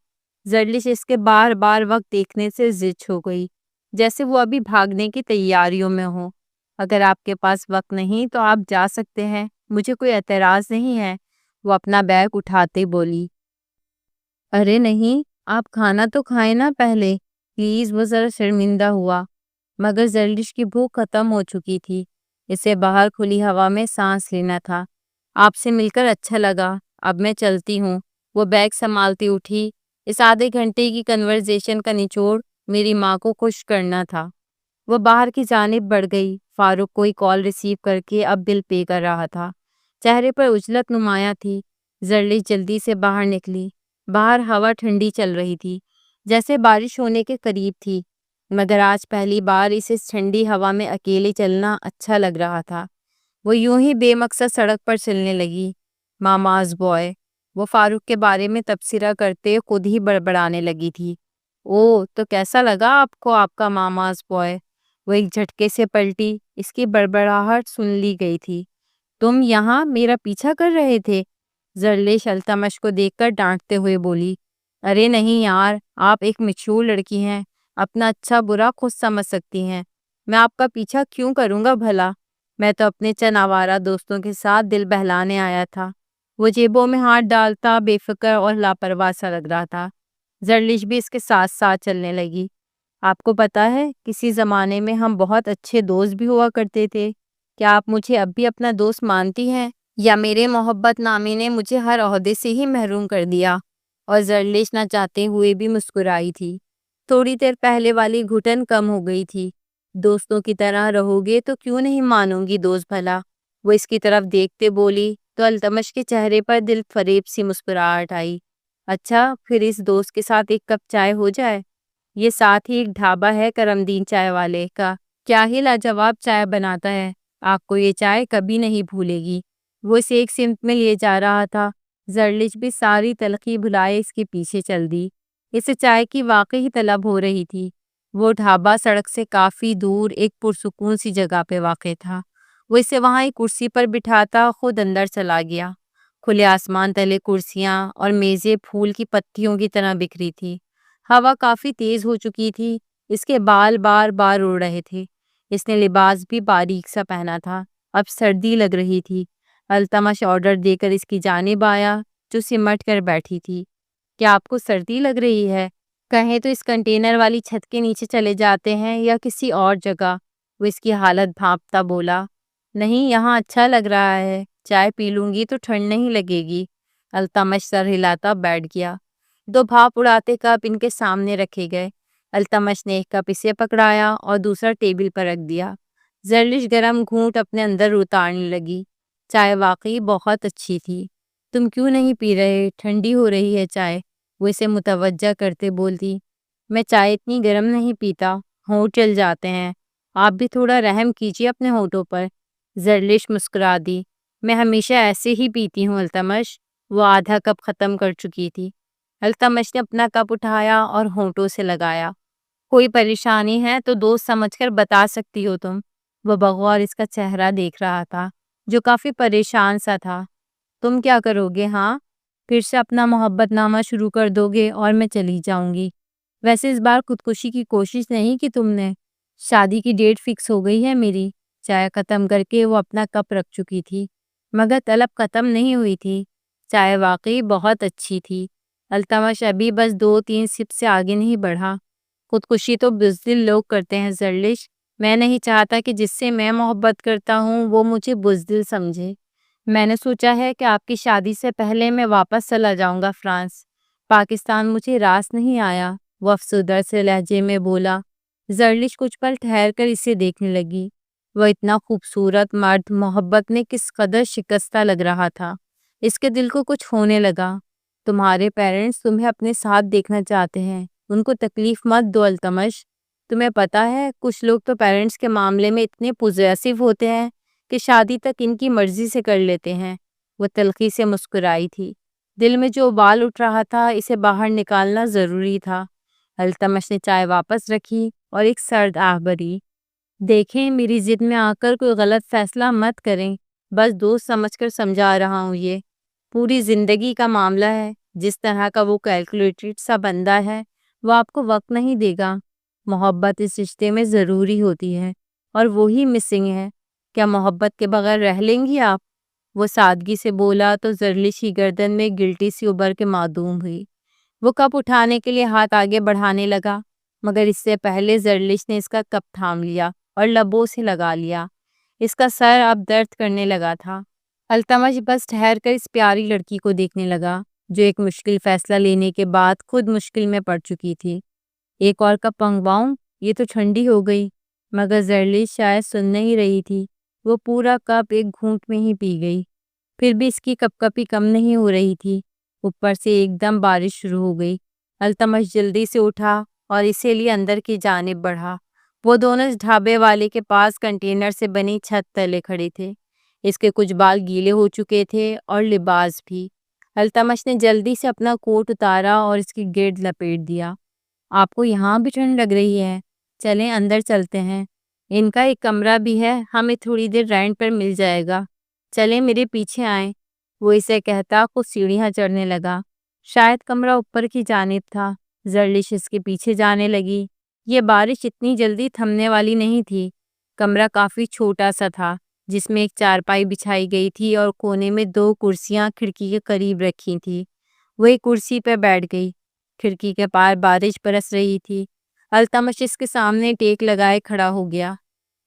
زرلش اس کے بار بار وقت دیکھنے سے زچ ہو گئی، جیسے وہ ابھی بھاگنے کی تیاریوں میں ہو۔ اگر آپ کے پاس وقت نہیں تو آپ جا سکتے ہیں، مجھے کوئی اعتراض نہیں ہے، وہ اپنا بیگ اٹھاتے بولی۔ ارے نہیں، آپ کھانا تو کھائیں نا پہلے پلیز۔ وہ ذرا شرمندہ ہوا، مگر زرلش کی بھوک ختم ہو چکی تھی، اسے باہر کھلی ہوا میں سانس لینا تھا۔ آپ سے مل کر اچھا لگا، اب میں چلتی ہوں۔ وہ بیگ سنبھالتی اٹھی۔ اس آدھے گھنٹے کی کنورزیشن کا نچوڑ میری ماں کو خوش کرنا تھا۔ وہ باہر کی جانب بڑھ گئی۔ فاروق کوئی کال ریسیو کر کے اب بل پے کر رہا تھا۔ چہرے پر اجلت نمایاں تھی۔ زرلش جلدی سے باہر نکلی۔ باہر ہوا ٹھنڈی چل رہی تھی، جیسے بارش ہونے کے قریب تھی، مگر آج پہلی بار اسے اس ٹھنڈی ہوا میں اکیلے چلنا اچھا لگ رہا تھا۔ وہ یوں ہی بے مقصد سڑک پر چلنے لگی۔ ماماز بوائے، وہ فاروق کے بارے میں تبصرہ کرتے خود ہی بڑبڑانے لگی تھی۔ او، تو کیسا لگا آپ کو آپ کا ماماز بوائے؟ وہ ایک جھٹکے سے پلٹی۔ اس کی بڑبڑاہٹ سن لی گئی تھی۔ تم یہاں میرا پیچھا کر رہے تھے؟ زرلش التمش کو دیکھ کر ڈانٹتے ہوئے بولی۔ ارے نہیں یار، آپ ایک میچور لڑکی ہیں، اپنا اچھا برا خود سمجھ سکتی ہیں۔ میں آپ کا پیچھا کیوں کروں گا بھلا؟ میں تو اپنے چند آوارہ دوستوں کے ساتھ دل بہلانے آیا تھا۔ وہ جیبوں میں ہاتھ ڈالتا بے فکر اور لاپرواہ سا لگ رہا تھا۔ زرلش بھی اس کے ساتھ ساتھ چلنے لگی۔ آپ کو پتا ہے، کسی زمانے میں ہم بہت اچھے دوست بھی ہوا کرتے تھے۔ کیا آپ مجھے اب بھی اپنا دوست مانتی ہیں، یا میرے محبت نامے نے مجھے ہر عہدے سے ہی محروم کر دیا؟ اور زرلش نہ چاہتے ہوئے بھی مسکرائی تھی۔ تھوڑی دیر پہلے والی گھٹن کم ہو گئی تھی۔ دوستوں کی طرح رہو گے تو کیوں نہیں مانوں گی دوست بھلا؟ وہ اس کی طرف دیکھتے بولی تو التمش کے چہرے پر دل فریب سی مسکراہٹ آئی۔ اچھا، پھر اس دوست کے ساتھ ایک کپ چائے ہو جائے؟ یہ ساتھ ہی ایک ڈھابا ہے کرم دین چائے والے کا، کیا ہی لاجواب چائے بناتا ہے، آپ کو یہ چائے کبھی نہیں بھولے گی۔ وہ اسے ایک سمت میں لیے جا رہا تھا۔ زرلش بھی ساری تلخی بھلائے اس کے پیچھے چل دی۔ اسے چائے کی واقعی طلب ہو رہی تھی۔ وہ ڈھابا سڑک سے کافی دور ایک پرسکون سی جگہ پہ واقع تھا۔ وہ اسے وہاں ایک کرسی پر بٹھاتا خود اندر چلا گیا۔ کھلے آسمان تلے کرسیاں اور میزیں پھول کی پتیوں کی طرح بکھری تھی۔ ہوا کافی تیز ہو چکی تھی۔ اس کے بال بار بار اڑ رہے تھے۔ اس نے لباس بھی باریک سا پہنا تھا۔ اب سردی لگ رہی تھی۔ التمش آرڈر دے کر اس کی جانب آیا، جو سمٹ کر بیٹھی تھی۔ کیا آپ کو سردی لگ رہی ہے؟ کہیں تو اس کنٹینر والی چھت کے نیچے چلے جاتے ہیں یا کسی اور جگہ۔ وہ اس کی حالت بھانپتا بولا۔ نہیں، یہاں اچھا لگ رہا ہے، چائے پی لوں گی تو ٹھنڈ نہیں لگے گی۔ التمش سر ہلاتا بیٹھ گیا۔ دو بھاپ اڑاتے کپ ان کے سامنے رکھے گئے۔ التمش نے ایک کپ اسے پکڑایا اور دوسرا ٹیبل پر رکھ دیا۔ زرلش گرم گھونٹ اپنے اندر اتارنے لگی۔ چائے واقعی بہت اچھی تھی۔ تم کیوں نہیں پی رہے؟ ٹھنڈی ہو رہی ہے چائے، وہ اسے متوجہ کرتے بولتی۔ میں چائے اتنی گرم نہیں پیتا، ہونٹ جل جاتے ہیں۔ آپ بھی تھوڑا رحم کیجیے اپنے ہونٹوں پر۔ زرلش مسکرا دی۔ میں ہمیشہ ایسے ہی پیتی ہوں التمش۔ وہ آدھا کپ ختم کر چکی تھی۔ التمش نے اپنا کپ اٹھایا اور ہونٹوں سے لگایا۔ کوئی پریشانی ہے تو دوست سمجھ کر بتا سکتی ہو تم۔ وہ بغور اس کا چہرہ دیکھ رہا تھا، جو کافی پریشان سا تھا۔ تم کیا کرو گے؟ ہاں، پھر سے اپنا محبت نامہ شروع کر دو گے اور میں چلی جاؤں گی؟ ویسے اس بار خودکشی کی کوشش نہیں کی تم نے؟ شادی کی ڈیٹ فکس ہو گئی ہے میری۔ چائے ختم کر کے وہ اپنا کپ رکھ چکی تھی، مگر طلب ختم نہیں ہوئی تھی۔ چائے واقعی بہت اچھی تھی۔ التمش ابھی بس 2-3 سپ سے آگے نہیں بڑھا۔ خودکشی تو بزدل لوگ کرتے ہیں زرلش۔ میں نہیں چاہتا کہ جس سے میں محبت کرتا ہوں وہ مجھے بزدل سمجھے۔ میں نے سوچا ہے کہ آپ کی شادی سے پہلے میں واپس چلا جاؤں گا فرانس۔ پاکستان مجھے راس نہیں آیا، وہ افسردہ سے لہجے میں بولا۔ زرلش کچھ پل ٹھہر کر اسے دیکھنے لگی۔ وہ اتنا خوبصورت مرد محبت میں کس قدر شکستہ لگ رہا تھا۔ اس کے دل کو کچھ ہونے لگا۔ تمہارے پیرنٹس تمہیں اپنے ساتھ دیکھنا چاہتے ہیں، ان کو تکلیف مت دو التمش۔ تمہیں پتا ہے کچھ لوگ تو پیرنٹس کے معاملے میں اتنے پوزیسو ہوتے ہیں کہ شادی تک ان کی مرضی سے کر لیتے ہیں۔ وہ تلخی سے مسکرائی تھی۔ دل میں جو ابال اٹھ رہا تھا اسے باہر نکالنا ضروری تھا۔ التمش نے چائے واپس رکھی اور ایک سرد آہ بھری۔ دیکھیں، میری ضد میں آ کر کوئی غلط فیصلہ مت کریں، بس دوست سمجھ کر سمجھا رہا ہوں۔ یہ پوری زندگی کا معاملہ ہے۔ جس طرح کا وہ کیلکولیٹڈ سا بندہ ہے وہ آپ کو وقت نہیں دے گا۔ محبت اس رشتے میں ضروری ہوتی ہے اور وہی مسنگ ہے۔ کیا محبت کے بغیر رہ لیں گی آپ؟ وہ سادگی سے بولا تو زرلش کی گردن میں گلٹی سی ابھر کے معدوم ہوئی۔ وہ کپ اٹھانے کے لیے ہاتھ آگے بڑھانے لگا، مگر اس سے پہلے زرلش نے اس کا کپ تھام لیا اور لبوں سے لگا لیا۔ اس کا سر اب درد کرنے لگا تھا۔ التمش بس ٹھہر کر اس پیاری لڑکی کو دیکھنے لگا، جو ایک مشکل فیصلہ لینے کے بعد خود مشکل میں پڑ چکی تھی۔ ایک اور کپ منگواؤں؟ یہ تو ٹھنڈی ہو گئی۔ مگر زرلیش شاید سن نہیں رہی تھی، وہ پورا کپ ایک گھونٹ میں ہی پی گئی۔ پھر بھی اس کی کپ کپی کم نہیں ہو رہی تھی۔ اوپر سے ایک دم بارش شروع ہو گئی۔ التمش جلدی سے اٹھا اور اسی لیے اندر کی جانب بڑھا۔ وہ دونوں اس ڈھابے والے کے پاس کنٹینر سے بنی چھت تلے کھڑے تھے۔ اس کے کچھ بال گیلے ہو چکے تھے اور لباس بھی۔ التمش نے جلدی سے اپنا کوٹ اتارا اور اس کے گرد لپیٹ دیا۔ آپ کو یہاں بھی ٹھنڈ لگ رہی ہے؟ چلیں اندر چلتے ہیں، ان کا ایک کمرہ بھی ہے، ہمیں تھوڑی دیر رینٹ پر مل جائے گا۔ چلیں میرے پیچھے آئیں۔ وہ اسے کہتا خود سیڑھیاں چڑھنے لگا۔ شاید کمرہ اوپر کی جانب تھا۔ زرلش اس کے پیچھے جانے لگی۔ یہ بارش اتنی جلدی تھمنے والی نہیں تھی۔ کمرہ کافی چھوٹا سا تھا، جس میں ایک چارپائی بچھائی گئی تھی اور کونے میں 2 کرسیاں کھڑکی کے قریب رکھی تھی۔ وہ ایک کرسی پہ بیٹھ گئی۔ کھڑکی کے پار بارش برس رہی تھی۔ التمش اس کے سامنے ٹیک لگائے کھڑا ہو گیا۔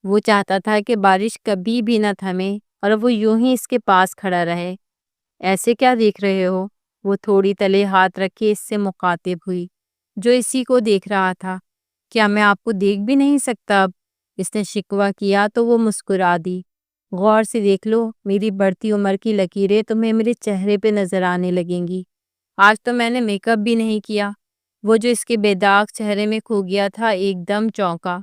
وہ چاہتا تھا کہ بارش کبھی بھی نہ تھمے اور وہ یوں ہی اس کے پاس کھڑا رہے۔ ایسے کیا دیکھ رہے ہو؟ وہ تھوڑی تلے ہاتھ رکھے اس سے مخاطب ہوئی، جو اسی کو دیکھ رہا تھا۔ کیا میں آپ کو دیکھ بھی نہیں سکتا اب؟ اس نے شکوہ کیا تو وہ مسکرا دی۔ غور سے دیکھ لو، میری بڑھتی عمر کی لکیریں تمہیں میرے چہرے پہ نظر آنے لگیں گی۔ آج تو میں نے میک اپ بھی نہیں کیا۔ وہ جو اس کے بے داغ چہرے میں کھو گیا تھا ایک دم چونکا۔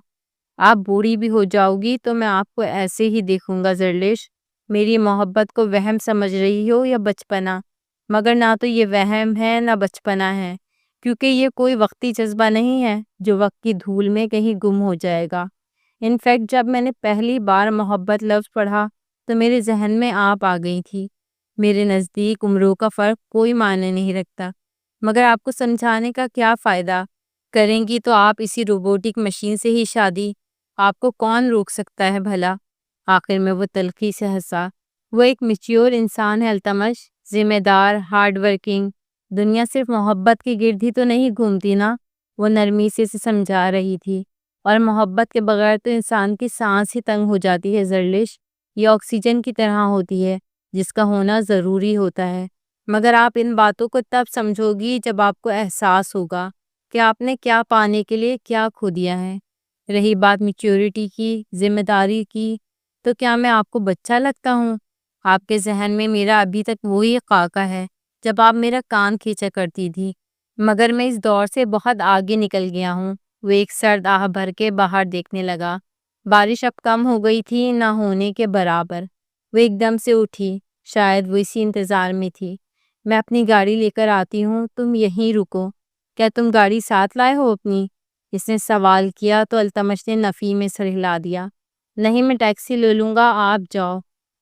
آپ بوڑھی بھی ہو جاؤ گی تو میں آپ کو ایسے ہی دیکھوں گا زرلیش۔ میری محبت کو وہم سمجھ رہی ہو یا بچپنا؟ مگر نہ تو یہ وہم ہے نہ بچپنا ہے، کیونکہ یہ کوئی وقتی جذبہ نہیں ہے جو وقت کی دھول میں کہیں گم ہو جائے گا۔ انفیکٹ جب میں نے پہلی بار محبت لفظ پڑھا تو میرے ذہن میں آپ آ گئی تھی۔ میرے نزدیک عمروں کا فرق کوئی معنی نہیں رکھتا، مگر آپ کو سمجھانے کا کیا فائدہ؟ کریں گی تو آپ اسی روبوٹک مشین سے ہی شادی۔ آپ کو کون روک سکتا ہے بھلا؟ آخر میں وہ تلخی سے ہنسا۔ وہ ایک میچیور انسان ہے التمش، ذمہ دار، ہارڈ ورکنگ۔ دنیا صرف محبت کے گرد ہی تو نہیں گھومتی نا، وہ نرمی سے سمجھا رہی تھی۔ اور محبت کے بغیر تو انسان کی سانس ہی تنگ ہو جاتی ہے زرلش۔ یہ آکسیجن کی طرح ہوتی ہے، جس کا ہونا ضروری ہوتا ہے۔ مگر آپ ان باتوں کو تب سمجھو گی جب آپ کو احساس ہوگا کہ آپ نے کیا پانے کے لیے کیا کھو دیا ہے۔ رہی بات میچیورٹی کی، ذمہ داری کی، تو کیا میں آپ کو بچہ لگتا ہوں؟ آپ کے ذہن میں میرا ابھی تک وہی خاکہ ہے جب آپ میرا کان کھینچا کرتی تھی، مگر میں اس دور سے بہت آگے نکل گیا ہوں۔ وہ ایک سرد آہ بھر کے باہر دیکھنے لگا۔ بارش اب کم ہو گئی تھی، نہ ہونے کے برابر۔ وہ ایک دم سے اٹھی، شاید وہ اسی انتظار میں تھی۔ میں اپنی گاڑی لے کر آتی ہوں، تم یہیں رکو۔ کیا تم گاڑی ساتھ لائے ہو اپنی؟ اس نے سوال کیا تو التمش نے نفی میں سر ہلا دیا۔ نہیں، میں ٹیکسی لے لوں گا، آپ جاؤ۔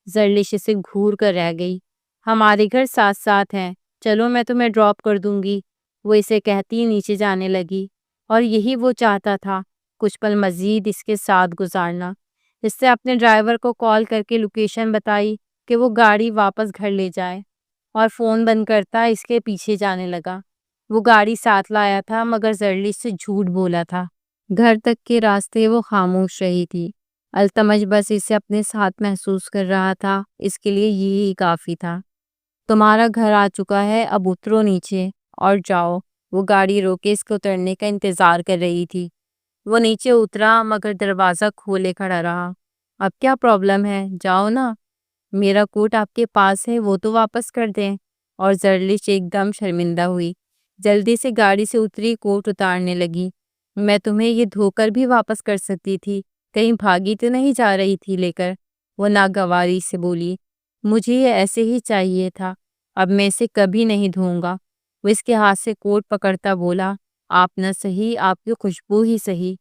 زرلش اسے گھور کر رہ گئی۔ ہمارے گھر ساتھ ساتھ ہیں، چلو میں تمہیں ڈراپ کر دوں گی۔ وہ اسے کہتی نیچے جانے لگی، اور یہی وہ چاہتا تھا، کچھ پل مزید اس کے ساتھ گزارنا۔ اس سے اپنے ڈرائیور کو کال کر کے لوکیشن بتائی کہ وہ گاڑی واپس گھر لے جائے، اور فون بند کرتا اس کے پیچھے جانے لگا۔ وہ گاڑی ساتھ لایا تھا مگر زرلش سے جھوٹ بولا تھا۔ گھر تک کے راستے وہ خاموش رہی تھی۔ التمش بس اسے اپنے ساتھ محسوس کر رہا تھا، اس کے لیے یہی کافی تھا۔ تمہارا گھر آ چکا ہے، اب اترو نیچے اور جاؤ۔ وہ گاڑی روکے اس کو اترنے کا انتظار کر رہی تھی۔ وہ نیچے اترا مگر دروازہ کھولے کھڑا رہا۔ اب کیا پرابلم ہے؟ جاؤ نا، میرا کوٹ آپ کے پاس ہے، وہ تو واپس کر دیں۔ اور زرلش ایک دم شرمندہ ہوئی، جلدی سے گاڑی سے اتری، کوٹ اتارنے لگی۔ میں تمہیں یہ دھو کر بھی واپس کر سکتی تھی، کہیں بھاگی تو نہیں جا رہی تھی لے کر؟ وہ ناگواری سے بولی۔ مجھے یہ ایسے ہی چاہیے تھا، اب میں اسے کبھی نہیں دھوؤں گا۔ وہ اس کے ہاتھ سے کوٹ پکڑتا بولا۔ آپ نہ صحیح، آپ کی خوشبو ہی صحیح۔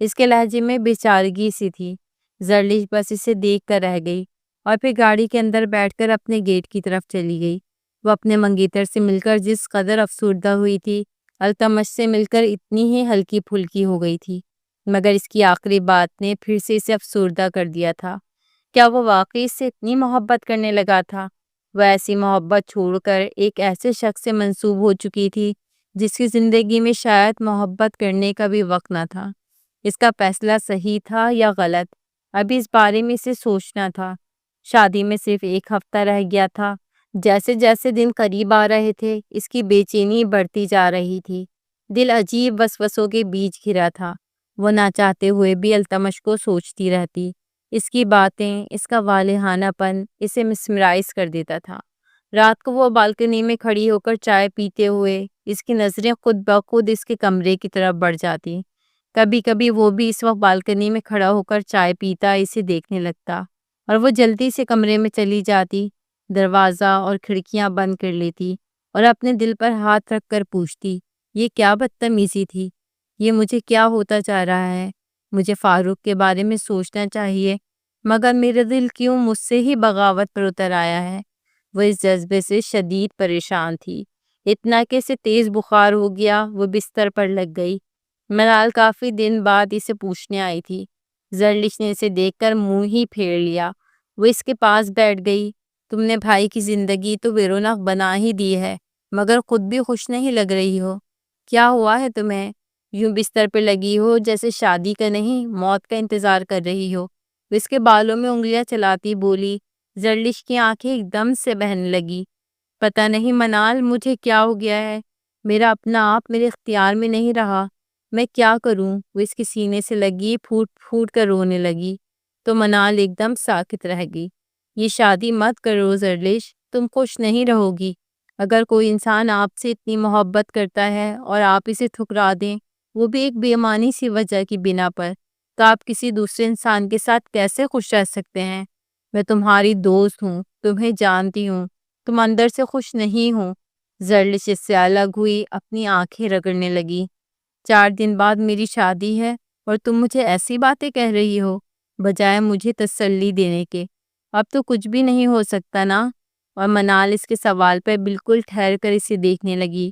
اس کے لہجے میں بیچارگی سی تھی۔ زرلش بس اسے دیکھ کر رہ گئی، اور پھر گاڑی کے اندر بیٹھ کر اپنے گیٹ کی طرف چلی گئی۔ وہ اپنے منگیتر سے مل کر جس قدر افسردہ ہوئی تھی، التمش سے مل کر اتنی ہی ہلکی پھلکی ہو گئی تھی۔ مگر اس کی آخری بات نے پھر سے اسے افسردہ کر دیا تھا۔ کیا وہ واقعی اس سے اتنی محبت کرنے لگا تھا؟ وہ ایسی محبت چھوڑ کر ایک ایسے شخص سے منسوب ہو چکی تھی جس کی زندگی میں شاید محبت کرنے کا بھی وقت نہ تھا۔ اس کا فیصلہ صحیح تھا یا غلط؟ ابھی اس بارے میں اسے سوچنا تھا۔ شادی میں صرف ایک ہفتہ رہ گیا تھا۔ جیسے جیسے دن قریب آ رہے تھے، اس کی بے چینی بڑھتی جا رہی تھی۔ دل عجیب وسوسوں کے بیچ گھرا تھا۔ وہ نہ چاہتے ہوئے بھی التمش کو سوچتی رہتی۔ اس کی باتیں، اس کا والہانہ پن اسے مسمرائز کر دیتا تھا۔ رات کو وہ بالکنی میں کھڑی ہو کر چائے پیتے ہوئے اس کی نظریں خود بخود اس کے کمرے کی طرف بڑھ جاتی۔ کبھی کبھی وہ بھی اس وقت بالکنی میں کھڑا ہو کر چائے پیتا اسے دیکھنے لگتا اور وہ جلدی سے کمرے میں چلی جاتی، دروازہ اور کھڑکیاں بند کر لیتی اور اپنے دل پر ہاتھ رکھ کر پوچھتی، یہ کیا بدتمیزی تھی؟ یہ مجھے کیا ہوتا جا رہا ہے؟ مجھے فاروق کے بارے میں سوچنا چاہیے، مگر میرا دل کیوں مجھ سے ہی بغاوت پر اتر آیا ہے؟ وہ اس جذبے سے شدید پریشان تھی، اتنا کہ اسے تیز بخار ہو گیا۔ وہ بستر پر لگ گئی۔ منال کافی دن بعد اسے پوچھنے آئی تھی۔ زرلش نے اسے دیکھ کر منہ ہی پھیر لیا۔ وہ اس کے پاس بیٹھ گئی۔ تم نے بھائی کی زندگی تو بے رونق بنا ہی دی ہے، مگر خود بھی خوش نہیں لگ رہی ہو۔ کیا ہوا ہے تمہیں؟ یوں بستر پہ لگی ہو جیسے شادی کا نہیں، موت کا انتظار کر رہی ہو۔ وہ اس کے بالوں میں انگلیاں چلاتی بولی۔ زرلش کی آنکھیں ایک دم سے بہنے لگی۔ پتہ نہیں منال، مجھے کیا ہو گیا ہے؟ میرا اپنا آپ میرے اختیار میں نہیں رہا۔ میں کیا کروں؟ وہ اس کے سینے سے لگی پھوٹ پھوٹ کر رونے لگی۔ تو منال ایک دم ساکت رہ گئی۔ یہ شادی مت کرو زرلش، تم خوش نہیں رہو گی۔ اگر کوئی انسان آپ سے اتنی محبت کرتا ہے اور آپ اسے ٹھکرا دیں، وہ بھی ایک بے معنی سی وجہ کی بنا پر، تو آپ کسی دوسرے انسان کے ساتھ کیسے خوش رہ سکتے ہیں؟ میں تمہاری دوست ہوں، تمہیں جانتی ہوں، تم اندر سے خوش نہیں ہو۔ زرلش اس سے الگ ہوئی، اپنی آنکھیں رگڑنے لگی۔ 4 دن بعد میری شادی ہے اور تم مجھے ایسی باتیں کہہ رہی ہو، بجائے مجھے تسلی دینے کے۔ اب تو کچھ بھی نہیں ہو سکتا نا؟ اور منال اس کے سوال پر بالکل ٹھہر کر اسے دیکھنے لگی۔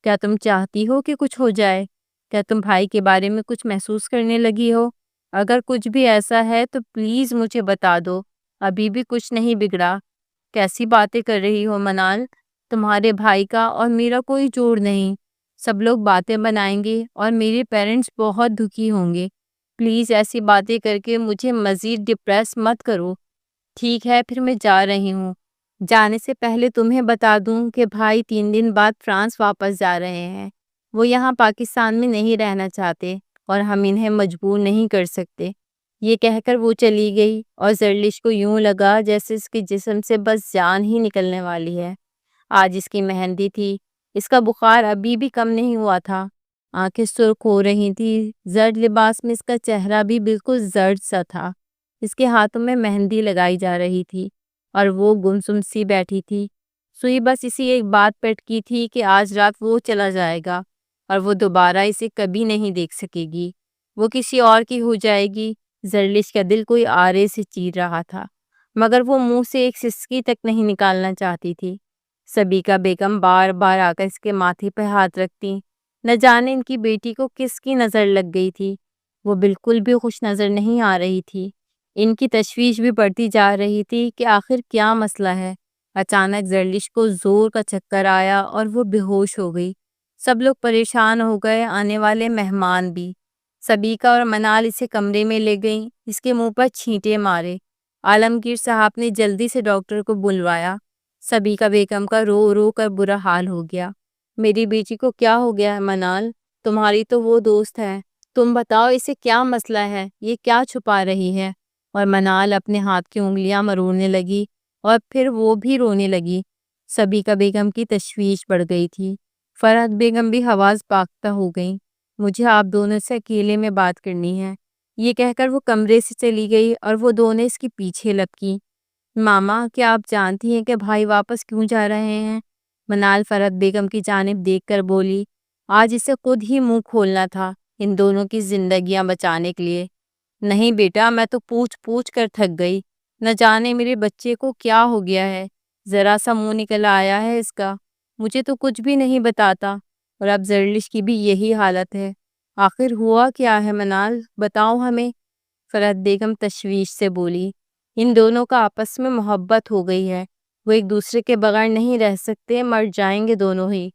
کیا تم چاہتی ہو کہ کچھ ہو جائے؟ کیا تم بھائی کے بارے میں کچھ محسوس کرنے لگی ہو؟ اگر کچھ بھی ایسا ہے تو پلیز مجھے بتا دو، ابھی بھی کچھ نہیں بگڑا۔ کیسی باتیں کر رہی ہو منال؟ تمہارے بھائی کا اور میرا کوئی جوڑ نہیں۔ سب لوگ باتیں بنائیں گے اور میرے پیرنٹس بہت دکھی ہوں گے۔ پلیز ایسی باتیں کر کے مجھے مزید ڈپریس مت کرو۔ ٹھیک ہے، پھر میں جا رہی ہوں۔ جانے سے پہلے تمہیں بتا دوں کہ بھائی 3 دن بعد فرانس واپس جا رہے ہیں۔ وہ یہاں پاکستان میں نہیں رہنا چاہتے اور ہم انہیں مجبور نہیں کر سکتے۔ یہ کہہ کر وہ چلی گئی اور زرلش کو یوں لگا جیسے اس کے جسم سے بس جان ہی نکلنے والی ہے۔ آج اس کی مہندی تھی۔ اس کا بخار ابھی بھی کم نہیں ہوا تھا۔ آنکھیں سرخ ہو رہی تھی۔ زرد لباس میں اس کا چہرہ بھی بالکل زرد سا تھا۔ اس کے ہاتھوں میں مہندی لگائی جا رہی تھی اور وہ گمسم سی بیٹھی تھی۔ سوئی بس اسی ایک بات پر اٹکی تھی کہ آج رات وہ چلا جائے گا اور وہ دوبارہ اسے کبھی نہیں دیکھ سکے گی۔ وہ کسی اور کی ہو جائے گی۔ زرلش کا دل کوئی آرے سے چیر رہا تھا، مگر وہ منہ سے ایک سسکی تک نہیں نکالنا چاہتی تھی۔ سبیکا بیگم بار بار آ کر اس کے ماتھے پہ ہاتھ رکھتی۔ نہ جانے ان کی بیٹی کو کس کی نظر لگ گئی تھی۔ وہ بالکل بھی خوش نظر نہیں آ رہی تھی۔ ان کی تشویش بھی بڑھتی جا رہی تھی کہ آخر کیا مسئلہ ہے۔ اچانک زرلش کو زور کا چکر آیا اور وہ بے ہوش ہو گئی۔ سب لوگ پریشان ہو گئے، آنے والے مہمان بھی۔ سبیکا اور منال اسے کمرے میں لے گئیں، اس کے منہ پر چھینٹے مارے۔ عالمگیر صاحب نے جلدی سے ڈاکٹر کو بلوایا۔ سبیکا بیگم کا رو رو کر برا حال ہو گیا۔ میری بیٹی کو کیا ہو گیا ہے منال؟ تمہاری تو وہ دوست ہے، تم بتاؤ اسے کیا مسئلہ ہے، یہ کیا چھپا رہی ہے؟ اور منال اپنے ہاتھ کی انگلیاں مروڑنے لگی اور پھر وہ بھی رونے لگی۔ سبیکا بیگم کی تشویش بڑھ گئی تھی۔ فرحت بیگم بھی حواس باختہ ہو گئیں۔ مجھے آپ دونوں سے اکیلے میں بات کرنی ہے، یہ کہہ کر وہ کمرے سے چلی گئی اور وہ دونوں اس کے پیچھے لپکی۔ ماما، کیا آپ جانتی ہیں کہ بھائی واپس کیوں جا رہے ہیں؟ منال فرحت بیگم کی جانب دیکھ کر بولی۔ آج اسے خود ہی منہ کھولنا تھا ان دونوں کی زندگیاں بچانے کے لیے۔ نہیں بیٹا، میں تو پوچھ پوچھ کر تھک گئی۔ نہ جانے میرے بچے کو کیا ہو گیا ہے، ذرا سا منہ نکل آیا ہے اس کا، مجھے تو کچھ بھی نہیں بتاتا۔ اور اب زرلش کی بھی یہی حالت ہے۔ آخر ہوا کیا ہے منال، بتاؤ ہمیں۔ فرحت بیگم تشویش سے بولی۔ ان دونوں کا آپس میں محبت ہو گئی ہے، وہ ایک دوسرے کے بغیر نہیں رہ سکتے، مر جائیں گے دونوں ہی۔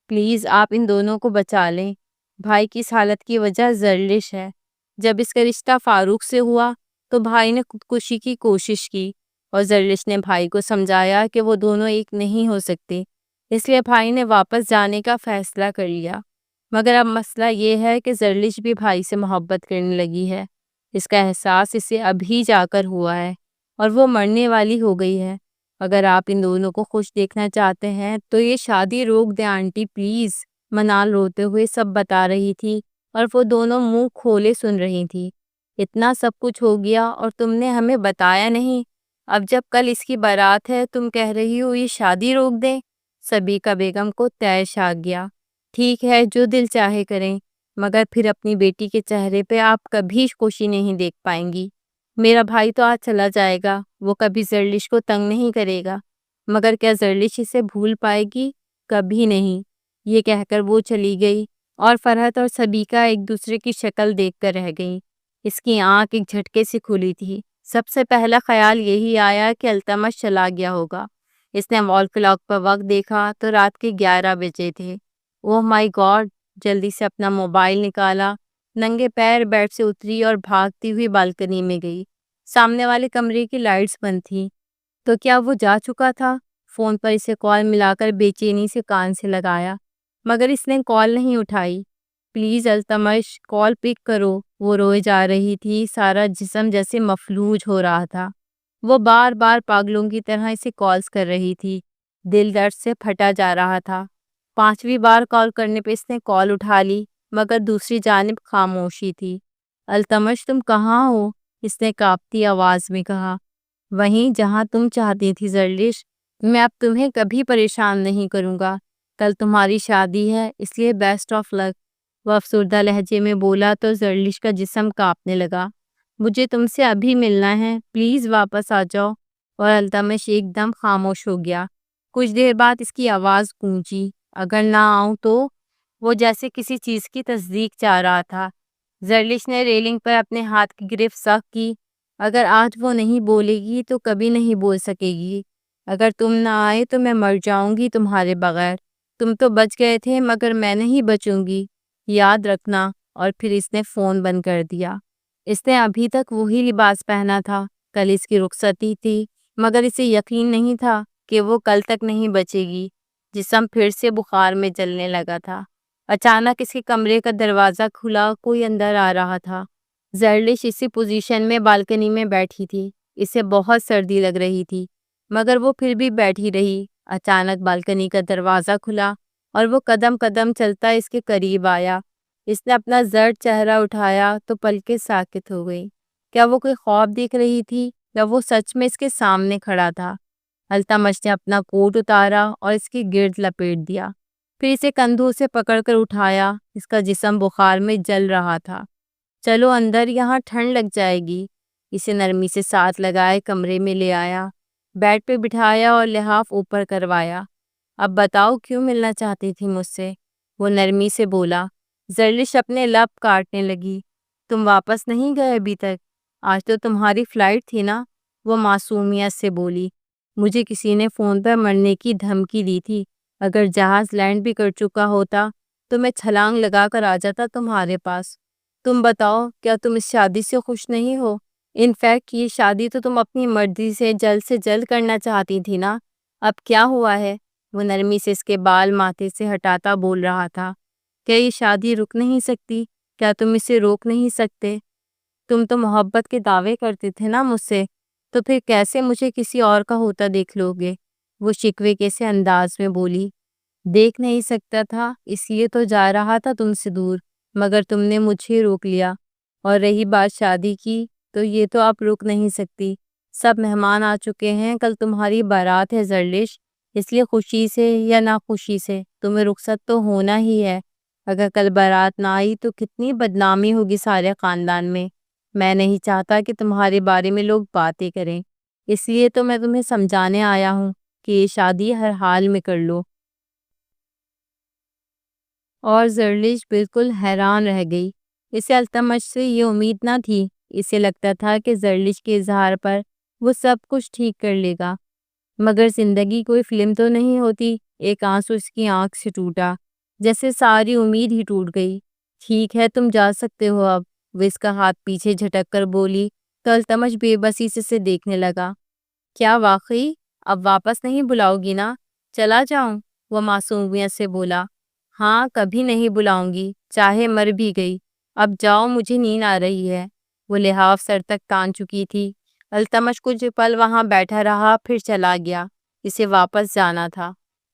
پلیز آپ ان دونوں کو بچا لیں۔ بھائی کی اس حالت کی وجہ زرلش ہے۔ جب اس کا رشتہ فاروق سے ہوا تو بھائی نے خودکشی کی کوشش کی اور زرلش نے بھائی کو سمجھایا کہ وہ دونوں ایک نہیں ہو سکتے، اس لیے بھائی نے واپس جانے کا فیصلہ کر لیا۔ مگر اب مسئلہ یہ ہے کہ زرلش بھی بھائی سے محبت کرنے لگی ہے۔ اس کا احساس اسے ابھی جا کر ہوا ہے اور وہ مرنے والی ہو گئی ہے۔ اگر آپ ان دونوں کو خوش دیکھنا چاہتے ہیں تو یہ شادی روک دیں آنٹی پلیز، منال روتے ہوئے سب بتا رہی تھی اور وہ دونوں منہ کھولے سن رہی تھی۔ اتنا سب کچھ ہو گیا اور تم نے ہمیں بتایا نہیں۔ اب جب کل اس کی بارات ہے تم کہہ رہی ہو یہ شادی روک دیں۔ صبیکہ بیگم کو طیش آ گیا۔ ٹھیک ہے جو دل چاہے کریں، مگر پھر اپنی بیٹی کے چہرے پہ آپ کبھی خوشی نہیں دیکھ پائیں گی۔ میرا بھائی تو آج چلا جائے گا، وہ کبھی زرلش کو تنگ نہیں کرے گا، مگر کیا زرلش اسے بھول پائے گی؟ کبھی نہیں۔ یہ کہہ کر وہ چلی گئی اور فرحت اور صبیکہ ایک دوسرے کی شکل دیکھ کر رہ گئیں۔ اس کی آنکھ ایک جھٹکے سے کھلی تھی۔ سب سے پہلا خیال یہی آیا کہ التمش چلا گیا ہوگا۔ اس نے وال کلاک پر وقت دیکھا تو رات کے 11 بجے تھے۔ اوہ مائی گاڈ! جلدی سے اپنا موبائل نکالا، ننگے پیر بیڈ سے اتری اور بھاگتی ہوئی بالکنی میں گئی۔ سامنے والے کمرے کی لائٹس بند تھیں۔ تو کیا وہ جا چکا تھا؟ فون پر اسے کال ملا کر بے چینی سے کان سے لگایا، مگر اس نے کال نہیں اٹھائی۔ پلیز التمش کال پک کرو۔ وہ روئے جا رہی تھی، سارا جسم جیسے مفلوج ہو رہا تھا۔ وہ بار بار پاگلوں کی طرح اسے کالز کر رہی تھی، دل درد سے پھٹا جا رہا تھا۔ 5ویں بار کال کرنے پہ اس نے کال اٹھا لی، مگر دوسری جانب خاموشی تھی۔ التمش تم کہاں ہو؟ اس نے کانپتی آواز میں کہا۔ وہیں جہاں تم چاہتی تھی زرلش، میں اب تمہیں کبھی پریشان نہیں کروں گا۔ کل تمہاری شادی ہے، اس لیے بیسٹ آف لک۔ وہ افسردہ لہجے میں بولا تو زرلش کا جسم کانپنے لگا۔ مجھے تم سے ابھی ملنا ہے، پلیز واپس آ جاؤ۔ اور التمش ایک دم خاموش ہو گیا۔ کچھ دیر بعد اس کی آواز گونجی، اگر نہ آؤں تو؟ وہ جیسے کسی چیز کی تصدیق چاہ رہا تھا۔ زرلش نے ریلنگ پر اپنے ہاتھ کی گرفت سخت کی۔ اگر آج وہ نہیں بولے گی تو کبھی نہیں بول سکے گی۔ اگر تم نہ آئے تو میں مر جاؤں گی تمہارے بغیر۔ تم تو بچ گئے تھے مگر میں نہیں بچوں گی، یاد رکھنا۔ اور پھر اس نے فون بند کر دیا۔ اس نے ابھی تک وہی لباس پہنا تھا، کل اس کی رخصتی تھی، مگر اسے یقین نہیں تھا کہ وہ کل تک نہیں بچے گی۔ جسم پھر سے بخار میں جلنے لگا تھا۔ اچانک اس کے کمرے کا دروازہ کھلا، کوئی اندر آ رہا تھا۔ زرلش اسی پوزیشن میں بالکنی میں بیٹھی تھی۔ اسے بہت سردی لگ رہی تھی، مگر وہ پھر بھی بیٹھی رہی۔ اچانک بالکنی کا دروازہ کھلا اور وہ قدم قدم چلتا اس کے قریب آیا۔ اس نے اپنا زرد چہرہ اٹھایا تو پلکیں ساکت ہو گئی۔ کیا وہ کوئی خواب دیکھ رہی تھی یا وہ سچ میں اس کے سامنے کھڑا تھا؟ التمش نے اپنا کوٹ اتارا اور اس کے گرد لپیٹ دیا، پھر اسے کندھوں سے پکڑ کر اٹھایا۔ اس کا جسم بخار میں جل رہا تھا۔ چلو اندر، یہاں ٹھنڈ لگ جائے گی۔ اسے نرمی سے ساتھ لگائے کمرے میں لے آیا، بیڈ پہ بٹھایا اور لحاف اوپر کروایا۔ اب بتاؤ کیوں ملنا چاہتی تھی مجھ سے؟ وہ نرمی سے بولا۔ زرلش اپنے لب کاٹنے لگی۔ تم واپس نہیں گئے ابھی تک؟ آج تو تمہاری فلائٹ تھی نا؟ وہ معصومیت سے بولی۔ مجھے کسی نے فون پر مرنے کی دھمکی دی تھی۔ اگر جہاز لینڈ بھی کر چکا ہوتا تو میں چھلانگ لگا کر آ جاتا تمہارے پاس۔ تم بتاؤ کیا تم اس شادی سے خوش نہیں ہو؟ انفیکٹ یہ شادی تو تم اپنی مرضی سے جلد کرنا چاہتی تھی نا؟ اب کیا ہوا ہے؟ وہ نرمی سے اس کے بال ماتھے سے ہٹاتا بول رہا تھا۔ کیا یہ شادی رک نہیں سکتی؟ کیا تم اسے روک نہیں سکتے؟ تم تو محبت کے دعوے کرتے تھے نا مجھ سے، تو پھر کیسے مجھے کسی اور کا ہوتا دیکھ لو گے؟ وہ شکوے کے سے انداز میں بولی۔ دیکھ نہیں سکتا تھا اس لیے تو جا رہا تھا تم سے دور، مگر تم نے مجھے روک لیا۔ اور رہی بات شادی کی، تو یہ تو آپ رک نہیں سکتی۔ سب مہمان آ چکے ہیں، کل تمہاری بارات ہے زرلش، اس لیے خوشی سے یا ناخوشی سے تمہیں رخصت تو ہونا ہی ہے۔ اگر کل بارات نہ آئی تو کتنی بدنامی ہوگی سارے خاندان میں۔ میں نہیں چاہتا کہ تمہارے بارے میں لوگ باتیں کریں، اس لیے تو میں تمہیں سمجھانے آیا ہوں کہ یہ شادی ہر حال میں کر لو۔ اور زرلش بالکل حیران رہ گئی۔ اسے التمش سے یہ امید نہ تھی۔ اسے لگتا تھا کہ زرلش کے اظہار پر وہ سب کچھ ٹھیک کر لے گا، مگر زندگی کوئی فلم تو نہیں ہوتی۔ ایک آنسو اس کی آنکھ سے ٹوٹا، جیسے ساری امید ہی ٹوٹ گئی۔ ٹھیک ہے تم جا سکتے ہو اب، وہ اس کا ہاتھ پیچھے جھٹک کر بولی تو التمش بے بسی سے دیکھنے لگا۔ کیا واقعی اب واپس نہیں بلاؤ گی نا؟ چلا جاؤں؟ وہ معصومیت سے بولا۔ ہاں کبھی نہیں بلاؤں گی، چاہے مر بھی گئی۔ اب جاؤ، مجھے نیند آ رہی ہے۔ وہ لحاف سر تک تان چکی تھی۔ التمش کچھ پل وہاں بیٹھا رہا، پھر چلا گیا۔ اسے واپس جانا تھا۔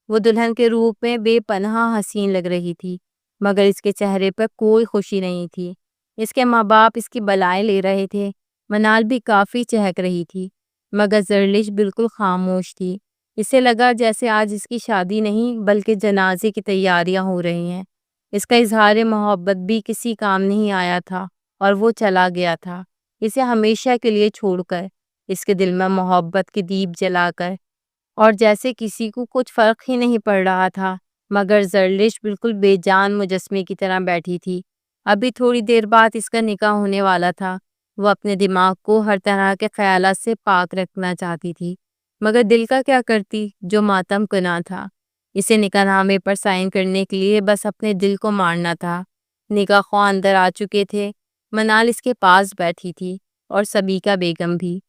وہ دلہن کے روپ میں بے پناہ حسین لگ رہی تھی، مگر اس کے چہرے پر کوئی خوشی نہیں تھی۔ اس کے ماں باپ اس کی بلائیں لے رہے تھے۔ منال بھی کافی چہک رہی تھی، مگر زرلش بالکل خاموش تھی۔ اسے لگا جیسے آج اس کی شادی نہیں بلکہ جنازے کی تیاریاں ہو رہی ہیں۔ اس کا اظہار محبت بھی کسی کام نہیں آیا تھا اور وہ چلا گیا تھا، اسے ہمیشہ کے لیے چھوڑ کر، اس کے دل میں محبت کے دیپ جلا کر۔ اور جیسے کسی کو کچھ فرق ہی نہیں پڑ رہا تھا، مگر زرلش بالکل بے جان مجسمے کی طرح بیٹھی تھی۔ ابھی تھوڑی دیر بعد اس کا نکاح ہونے والا تھا۔ وہ اپنے دماغ کو ہر طرح کے خیالات سے پاک رکھنا چاہتی تھی، مگر دل کا کیا کرتی جو ماتم کناں تھا۔ اسے نکاح نامے پر سائن کرنے کے لیے بس اپنے دل کو مارنا تھا۔ نکاح خواہ اندر آ چکے تھے۔ منال اس کے پاس بیٹھی تھی اور سبیکہ بیگم بھی۔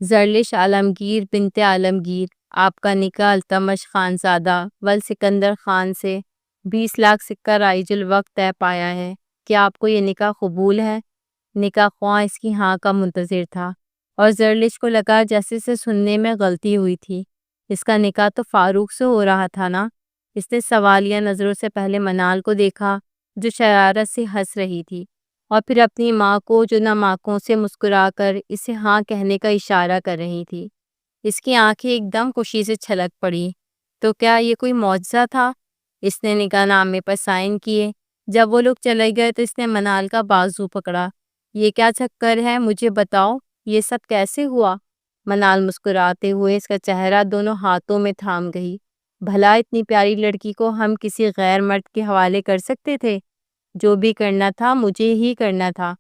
زرلش عالمگیر بنت عالمگیر، آپ کا نکاح التمش خانزادہ والسکندر خان سے 20 لاکھ سکہ رائج الوقت طے پایا ہے۔ کیا آپ کو یہ نکاح قبول ہے؟ نکاح خواہ اس کی ہاں کا منتظر تھا، اور زرلش کو لگا جیسے اسے سننے میں غلطی ہوئی تھی۔ اس کا نکاح تو فاروق سے ہو رہا تھا نا؟ اس نے سوالیہ نظروں سے پہلے منال کو دیکھا جو شرارت سے ہنس رہی تھی، اور پھر اپنی ماں کو جو نماکوں سے مسکرا کر اسے ہاں کہنے کا اشارہ کر رہی تھی۔ اس کی آنکھیں ایک دم خوشی سے چھلک پڑی۔ تو کیا یہ کوئی معجزہ تھا؟ اس نے نکاح نامے پر سائن کیے۔ جب وہ لوگ چلے گئے تو اس نے منال کا بازو پکڑا۔ یہ کیا چکر ہے، مجھے بتاؤ، یہ سب کیسے ہوا؟ منال مسکراتے ہوئے اس کا چہرہ دونوں ہاتھوں میں تھام گئی۔ بھلا اتنی پیاری لڑکی کو ہم کسی غیر مرد کے حوالے کر سکتے تھے؟ جو بھی کرنا تھا مجھے ہی کرنا تھا،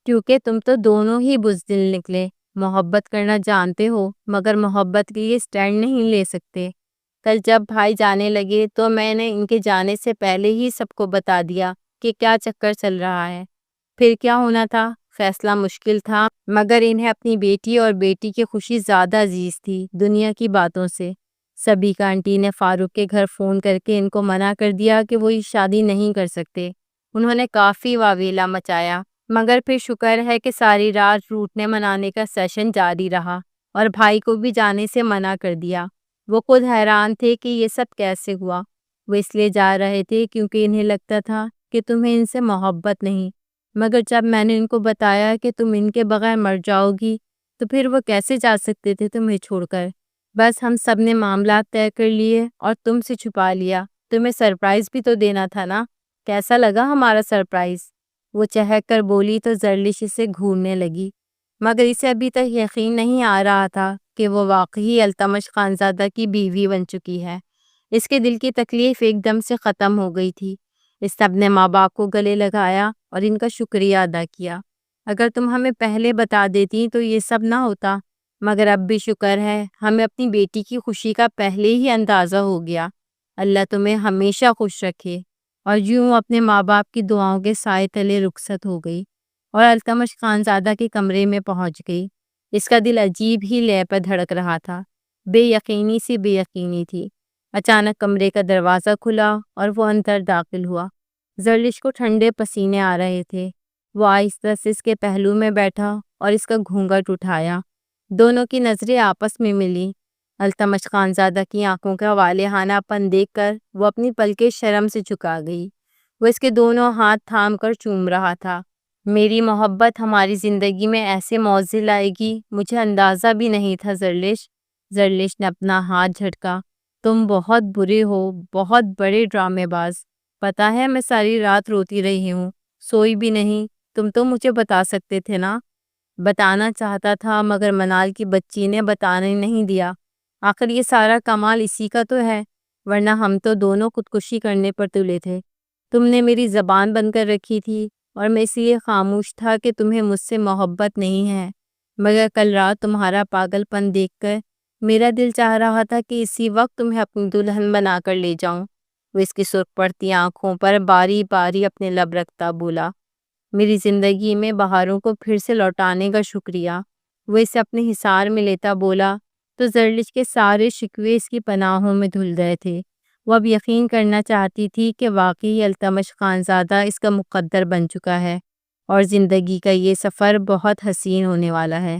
کیونکہ تم تو دونوں ہی بزدل نکلے۔ محبت کرنا جانتے ہو، مگر محبت کے لیے سٹینڈ نہیں لے سکتے۔ کل جب بھائی جانے لگے تو میں نے ان کے جانے سے پہلے ہی سب کو بتا دیا کہ کیا چکر چل رہا ہے۔ پھر کیا ہونا تھا؟ فیصلہ مشکل تھا، مگر انہیں اپنی بیٹی اور بیٹی کی خوشی زیادہ عزیز تھی دنیا کی باتوں سے۔ سبیکہ آنٹی نے فاروق کے گھر فون کر کے ان کو منع کر دیا کہ وہ یہ شادی نہیں کر سکتے۔ انہوں نے کافی واویلا مچایا، مگر پھر شکر ہے کہ ساری رات روٹنے منانے کا سیشن جاری رہا اور بھائی کو بھی جانے سے منع کر دیا۔ وہ خود حیران تھے کہ یہ سب کیسے ہوا۔ وہ اس لیے جا رہے تھے کیونکہ انہیں لگتا تھا کہ تمہیں ان سے محبت نہیں، مگر جب میں نے ان کو بتایا کہ تم ان کے بغیر مر جاؤ گی تو پھر وہ کیسے جا سکتے تھے تمہیں چھوڑ کر۔ بس ہم سب نے معاملات طے کر لیے اور تم سے چھپا لیا۔ تمہیں سرپرائز بھی تو دینا تھا نا؟ کیسا لگا ہمارا سرپرائز؟ وہ چہک کر بولی تو زرلش اسے گھورنے لگی، مگر اسے ابھی تک یقین نہیں آ رہا تھا کہ وہ واقعی التمش خانزادہ کی بیوی بن چکی ہے۔ اس کے دل کی تکلیف ایک دم سے ختم ہو گئی تھی۔ اس نے اپنے ماں باپ کو گلے لگایا اور ان کا شکریہ ادا کیا۔ اگر تم ہمیں پہلے بتا دیتی تو یہ سب نہ ہوتا، مگر اب بھی شکر ہے ہمیں اپنی بیٹی کی خوشی کا پہلے ہی اندازہ ہو گیا۔ اللہ تمہیں ہمیشہ خوش رکھے۔ اور یوں اپنے ماں باپ کی دعاؤں کے سائے تلے رخصت ہو گئی اور التمش خانزادہ کے کمرے میں پہنچ گئی۔ اس کا دل عجیب ہی لے پر دھڑک رہا تھا، بے یقینی سی بے یقینی تھی۔ اچانک کمرے کا دروازہ کھلا اور وہ اندر داخل ہوا۔ زرلش کو ٹھنڈے پسینے آ رہے تھے۔ وہ آہستہ سے اس کے پہلو میں بیٹھا اور اس کا گھونگھٹ اٹھایا۔ دونوں کی نظریں آپس میں ملیں۔ التمش خانزادہ کی آنکھوں کا والہانہ پن دیکھ کر وہ اپنی پلکیں شرم سے جھکا گئی۔ وہ اس کے دونوں ہاتھ تھام کر چوم رہا تھا۔ میری محبت ہماری زندگی میں ایسے موضوع لائے گی مجھے اندازہ بھی نہیں تھا زرلش۔ زرلش نے اپنا ہاتھ جھٹکا۔ تم بہت برے ہو، بہت بڑے ڈرامے باز۔ پتہ ہے میں ساری رات روتی رہی ہوں، سوئی بھی نہیں۔ تم تو مجھے بتا سکتے تھے نا؟ بتانا چاہتا تھا مگر منال کی بچی نے بتانے نہیں دیا۔ آخر یہ سارا کمال اسی کا تو ہے، ورنہ ہم تو دونوں خودکشی کرنے پر تلے تھے۔ تم نے میری زبان بند کر رکھی تھی اور میں اس لیے خاموش تھا کہ تمہیں مجھ سے محبت نہیں ہے، مگر کل رات تمہارا پاگل پن دیکھ کر میرا دل چاہ رہا تھا کہ اسی وقت تمہیں اپنی دلہن بنا کر لے جاؤں۔ وہ اس کی سرخ پڑتی آنکھوں پر باری باری اپنے لب رکھتا بولا، میری زندگی میں بہاروں کو پھر سے لوٹانے کا شکریہ۔ وہ اسے اپنے حصار میں لیتا بولا تو زرلش کے سارے شکوے اس کی پناہوں میں دھل گئے تھے۔ وہ اب یقین کرنا چاہتی تھی کہ واقعی التمش خانزادہ اس کا مقدر بن چکا ہے اور زندگی کا یہ سفر بہت حسین ہونے والا ہے۔